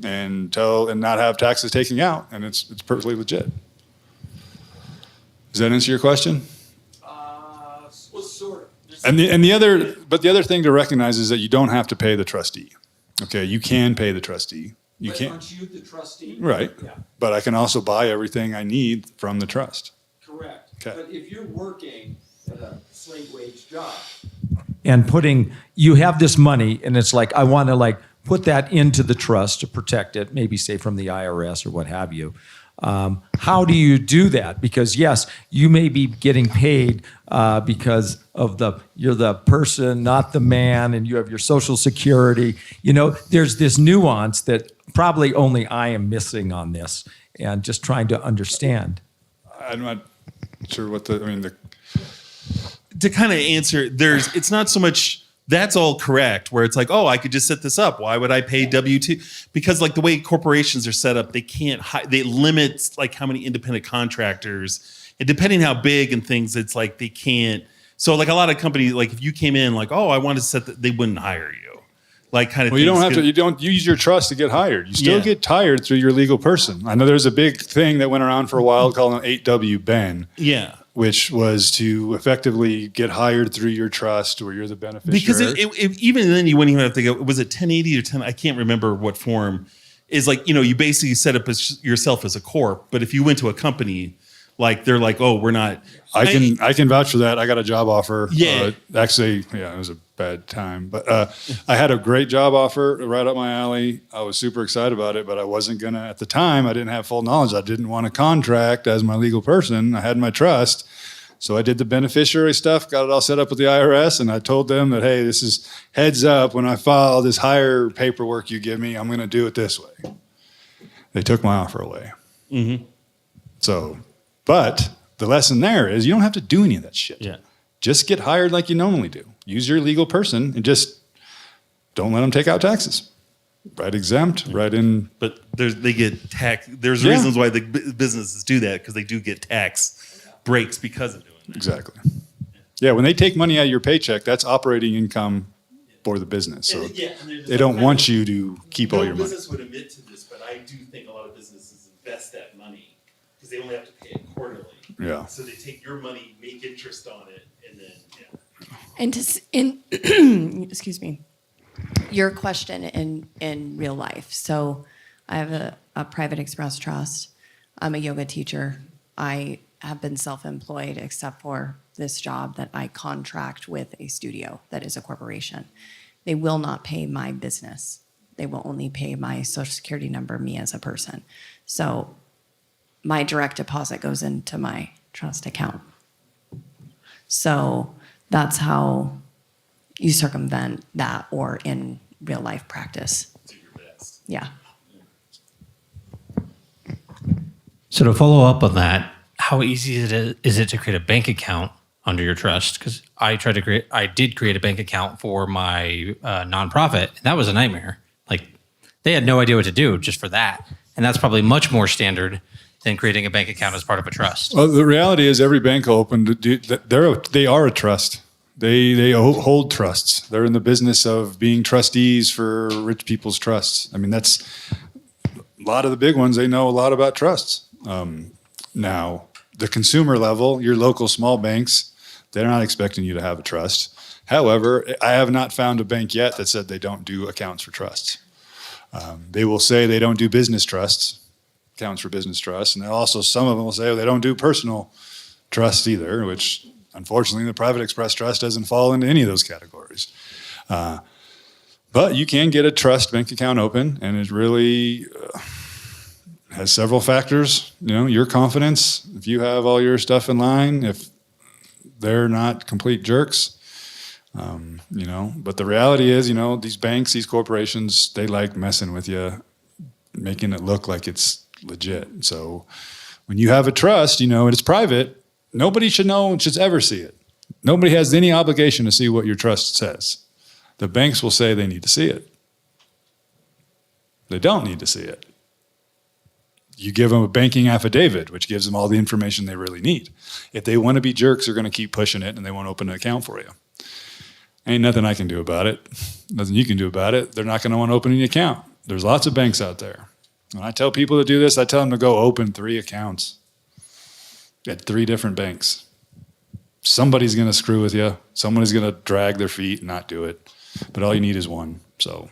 and not have taxes taken out, and it's perfectly legit. Does that answer your question? Sort of. And the other thing to recognize is that you don't have to pay the trustee. Okay, you can pay the trustee. You can't. Aren't you the trustee? Right. Yeah. But I can also buy everything I need from the trust. Correct. Okay. But if you're working at a slave wage job and you have this money and it's like, I want to like put that into the trust to protect it, maybe say from the IRS or what have you. How do you do that? Because yes, you may be getting paid because of you're the person, not the man, and you have your Social Security. You know, there's this nuance that probably only I am missing on this, and just trying to understand. I'm not sure to kind of answer, it's not so much. That's all correct, where it's like, oh, I could just set this up. Why would I pay W-2? Because like the way corporations are set up, they limit like how many independent contractors, and depending how big and things, it's like they can't. So like a lot of companies, like if you came in like, oh, I want to set that, they wouldn't hire you. Like kind of. Well, you don't use your trust to get hired. You still get hired through your legal person. I know there's a big thing that went around for a while called an 8W Ben. Yeah. Which was to effectively get hired through your trust where you're the beneficiary. Because even then you wouldn't even have to go, was it 1080 or 10? I can't remember what form. Is like, you basically set up yourself as a corp. But if you went to a company, like they're like, oh, we're not. I can vouch for that. I got a job offer. Yeah. It was a bad time. But I had a great job offer right up my alley. I was super excited about it, but I wasn't going to, at the time, I didn't have full knowledge. I didn't want to contract as my legal person. I had my trust. So I did the beneficiary stuff, got it all set up with the IRS, and I told them that, hey, this is heads up. When I file this higher paperwork you give me, I'm going to do it this way. They took my offer away. So, but the lesson there is you don't have to do any of that shit. Yeah. Just get hired like you normally do. Use your legal person and just don't let them take out taxes. Right exempt, right in. But they get tax. There's Yeah. reasons why the businesses do that, because they do get tax breaks because of doing that. Exactly. Yeah, when they take money out of your paycheck, that's operating income for the business. So they don't want you to keep all your money. No business would admit to this, but I do think a lot of businesses invest that money because they only have to pay it quarterly. Yeah. So they take your money, make interest on it, and then And excuse me, your question in real life. So I have a private express trust. I'm a yoga teacher. I have been self-employed except for this job that I contract with a studio that is a corporation. They will not pay my business. They will only pay my social security number, me as a person. So my direct deposit goes into my trust account. So that's how you circumvent that, or in real life practice. do your best. Yeah. So to follow up on that, how easy is it to create a bank account under your trust? Because I did create a bank account for my nonprofit, and that was a nightmare. Like they had no idea what to do just for that, and that's probably much more standard than creating a bank account as part of a trust. Well, the reality is every bank opened, they are a trust. They hold trusts. They're in the business of being trustees for rich people's trusts. I mean, that's a lot of the big ones. They know a lot about trusts. Now, the consumer level, your local small banks, they're not expecting you to have a trust. However, I have not found a bank yet that said they don't do accounts for trusts. They will say they don't do business trusts, accounts for business trusts, and also some of them will say they don't do personal trusts either, which unfortunately the Private Express Trust doesn't fall into any of those categories. But you can get a trust bank account open, and it really has several factors. You know, your confidence, if you have all your stuff in line, if they're not complete jerks, you know. But the reality is, you know, these banks, these corporations, they like messing with you, making it look like it's legit. So when you have a trust, you know, and it's private, nobody should know and should ever see it. Nobody has any obligation to see what your trust says. The banks will say they need to see it. They don't need to see it. You give them a banking affidavit, which gives them all the information they really need. If they want to be jerks, they're going to keep pushing it and they won't open an account for you. Ain't nothing I can do about it. Nothing you can do about it. They're not going to want to open any account. There's lots of banks out there. When I tell people to do this, I tell them to go open 3 accounts at 3 different banks. Somebody's going to screw with you. Somebody's going to drag their feet and not do it. But all you need is one. So,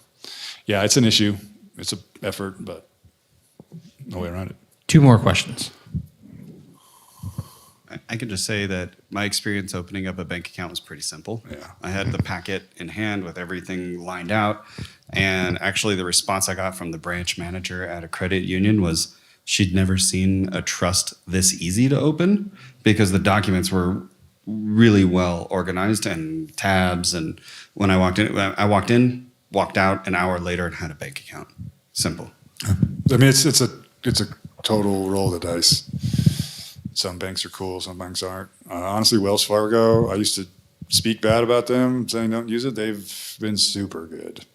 yeah, it's an issue. It's an effort, but no way around it. 2 more questions. I can just say that my experience opening up a bank account was pretty simple. Yeah. I had the packet in hand with everything lined out. And actually, the response I got from the branch manager at a credit union was she'd never seen a trust this easy to open because the documents were really well organized and tabs. And when I walked in, walked out an hour later and had a bank account. Simple. I mean, it's a total roll of the dice. Some banks are cool, some banks aren't. Honestly, Wells Fargo, I used to speak bad about them, saying don't use it. They've been super good.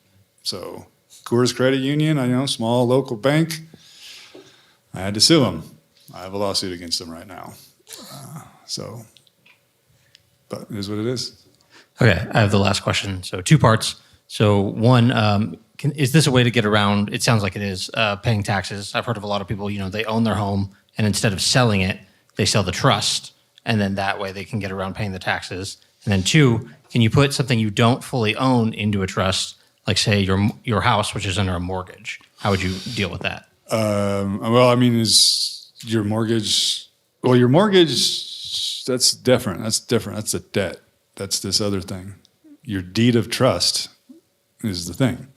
So, Coors Credit Union, I know, small local bank. I had to sue them. I have a lawsuit against them right now. But it is what it is. Okay, I have the last question. So 2 parts. So one, is this a way to get around, it sounds like it is, paying taxes? I've heard of a lot of people, you know, they own their home, and instead of selling it, they sell the trust, and then that way they can get around paying the taxes. And then 2, can you put something you don't fully own into a trust, like say your house, which is under a mortgage? How would you deal with that? Well, I mean, is your mortgage? Well, your mortgage, that's different. That's different. That's a debt. That's this other thing. Your deed of trust is the thing.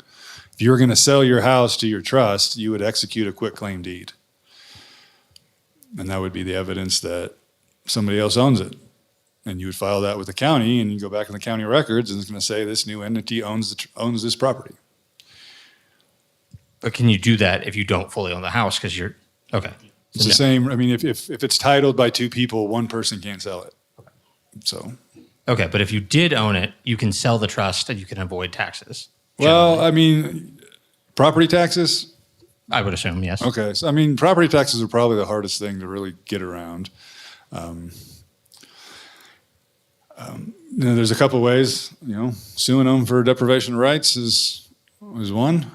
If you were going to sell your house to your trust, you would execute a quitclaim deed. And that would be the evidence that somebody else owns it. And you would file that with the county, and you go back in the county records, and it's going to say this new entity owns this property. But can you do that if you don't fully own the house? Because you're okay. It's the same. I mean, if it's titled by two people, one person can't sell it. So. Okay, but if you did own it, you can sell the trust and you can avoid taxes. Well, I mean, property taxes. I would assume, yes. Okay, so I mean, property taxes are probably the hardest thing to really get around. There's a couple ways. Suing them for deprivation of rights is one.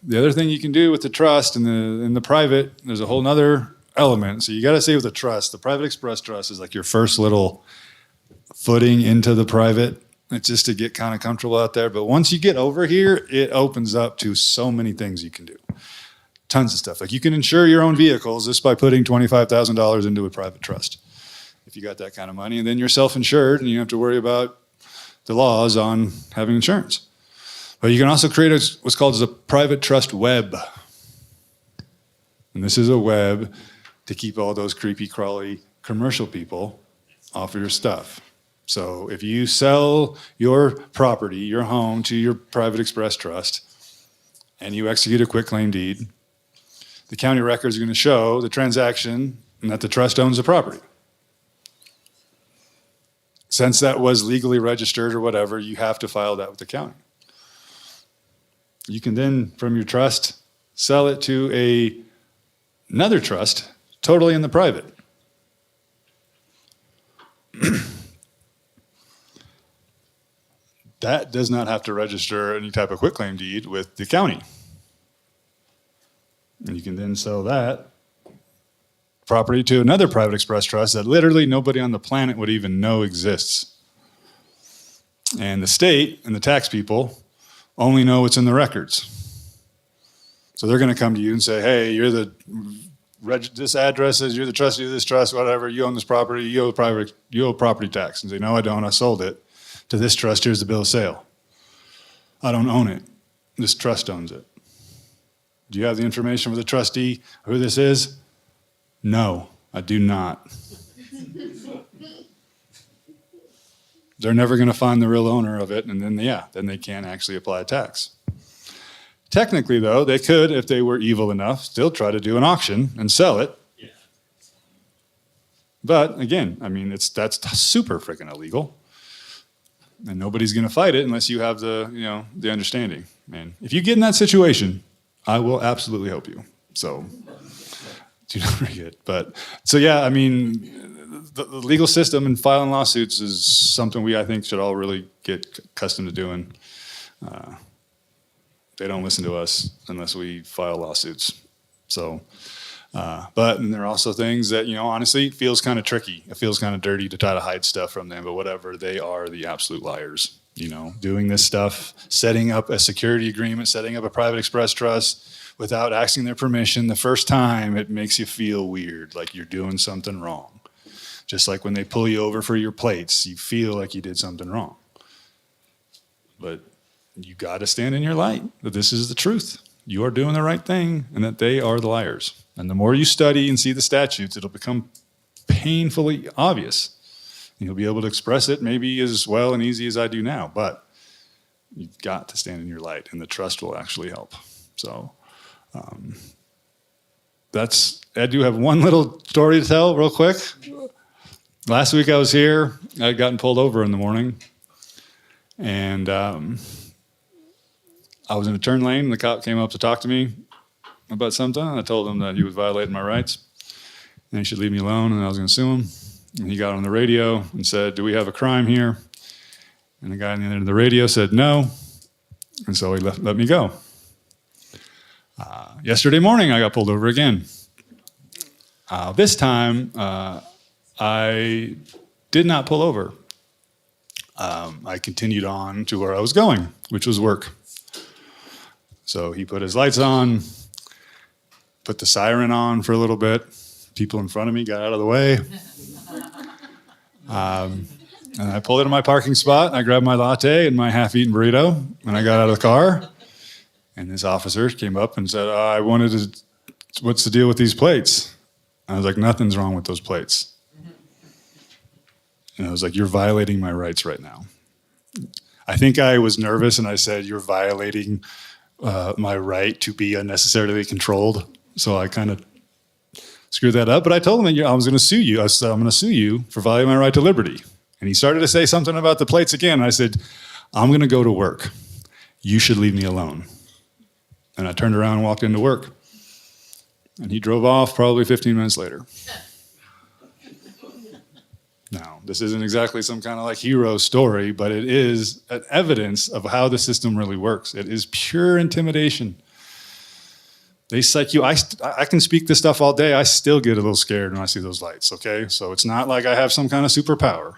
The other thing you can do with the trust and the private, there's a whole nother element. So you got to say with the trust, the private express trust is like your first little footing into the private. It's just to get kind of comfortable out there. But once you get over here, it opens up to so many things you can do. Tons of stuff. Like you can insure your own vehicles just by putting $25,000 into a private trust. If you got that kind of money, and then you're self-insured and you don't have to worry about the laws on having insurance. But you can also create what's called as a private trust web. And this is a web to keep all those creepy, crawly commercial people off of your stuff. So if you sell your property, your home, to your private express trust, and you execute a quitclaim deed, the county records are going to show the transaction and that the trust owns the property. Since that was legally registered or whatever, you have to file that with the county. You can then, from your trust, sell it to another trust, totally in the private. That does not have to register any type of quitclaim deed with the county. And you can then sell that property to another private express trust that literally nobody on the planet would even know exists. And the state and the tax people only know what's in the records. So they're going to come to you and say, hey, this address says you're the trustee of this trust, whatever, you own this property, you owe property tax. And say, no, I don't, I sold it to this trust, here's the bill of sale. I don't own it, this trust owns it. Do you have the information for the trustee, who this is? No, I do not. They're never going to find the real owner of it, and then they can't actually apply a tax. Technically, though, they could, if they were evil enough, still try to do an auction and sell it. Yeah. But again, I mean, that's super freaking illegal, and nobody's going to fight it unless you have the understanding. Man, if you get in that situation, I will absolutely help you. So do not forget. But so yeah, I mean, the legal system and filing lawsuits is something I think should all really get accustomed to doing. They don't listen to us unless we file lawsuits. So, and there are also things that, honestly, feels kind of tricky. It feels kind of dirty to try to hide stuff from them, but whatever, they are the absolute liars. Doing this stuff, setting up a security agreement, setting up a private express trust without asking their permission the first time, it makes you feel weird, like you're doing something wrong. Just like when they pull you over for your plates, you feel like you did something wrong. But you got to stand in your light that this is the truth. You are doing the right thing and that they are the liars. And the more you study and see the statutes, it'll become painfully obvious. You'll be able to express it maybe as well and easy as I do now, but you've got to stand in your light, and the trust will actually help. So I do have one little story to tell real quick. Last week I was here. I had gotten pulled over in the morning, and I was in a turn lane, and the cop came up to talk to me about something. I told him that he was violating my rights, and he should leave me alone, and I was going to sue him. And he got on the radio and said, do we have a crime here? And the guy on the other end of the radio said, no. And so he let me go. Yesterday morning, I got pulled over again. This time, I did not pull over. I continued on to where I was going, which was work. So he put his lights on, put the siren on for a little bit. People in front of me got out of the way. And I pulled into my parking spot. I grabbed my latte and my half-eaten burrito, and I got out of the car. And this officer came up and said, what's the deal with these plates? I was like, nothing's wrong with those plates. And I was like, you're violating my rights right now. I think I was nervous and I said, you're violating my right to be unnecessarily controlled. So I kind of screwed that up. But I told him, I was going to sue you. I said, I'm going to sue you for violating my right to liberty. And he started to say something about the plates again. And I said, I'm going to go to work. You should leave me alone. And I turned around and walked into work. And he drove off probably 15 minutes later. Now, this isn't exactly some kind of like hero story, but it is an evidence of how the system really works. It is pure intimidation. They psych you. I can speak this stuff all day. I still get a little scared when I see those lights, okay? So it's not like I have some kind of superpower.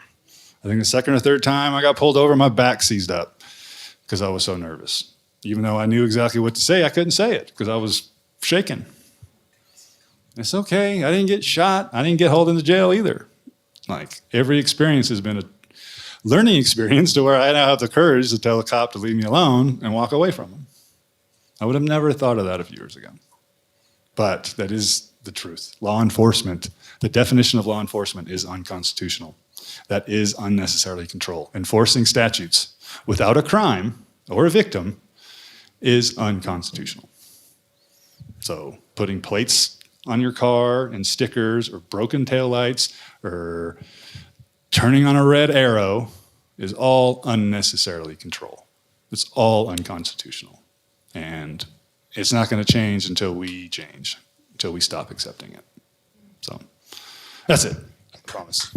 I think the second or third time I got pulled over, my back seized up because I was so nervous. Even though I knew exactly what to say, I couldn't say it because I was shaking. It's okay. I didn't get shot. I didn't get hauled into jail either. Like, every experience has been a learning experience to where I now have the courage to tell a cop to leave me alone and walk away from him. I would have never thought of that a few years ago. But that is the truth. Law enforcement, the definition of law enforcement is unconstitutional. That is unnecessarily control. Enforcing statutes without a crime or a victim is unconstitutional. So putting plates on your car and stickers or broken taillights or turning on a red arrow is all unnecessarily control. It's all unconstitutional. And it's not going to change until we change, until we stop accepting it. So that's it. I promise.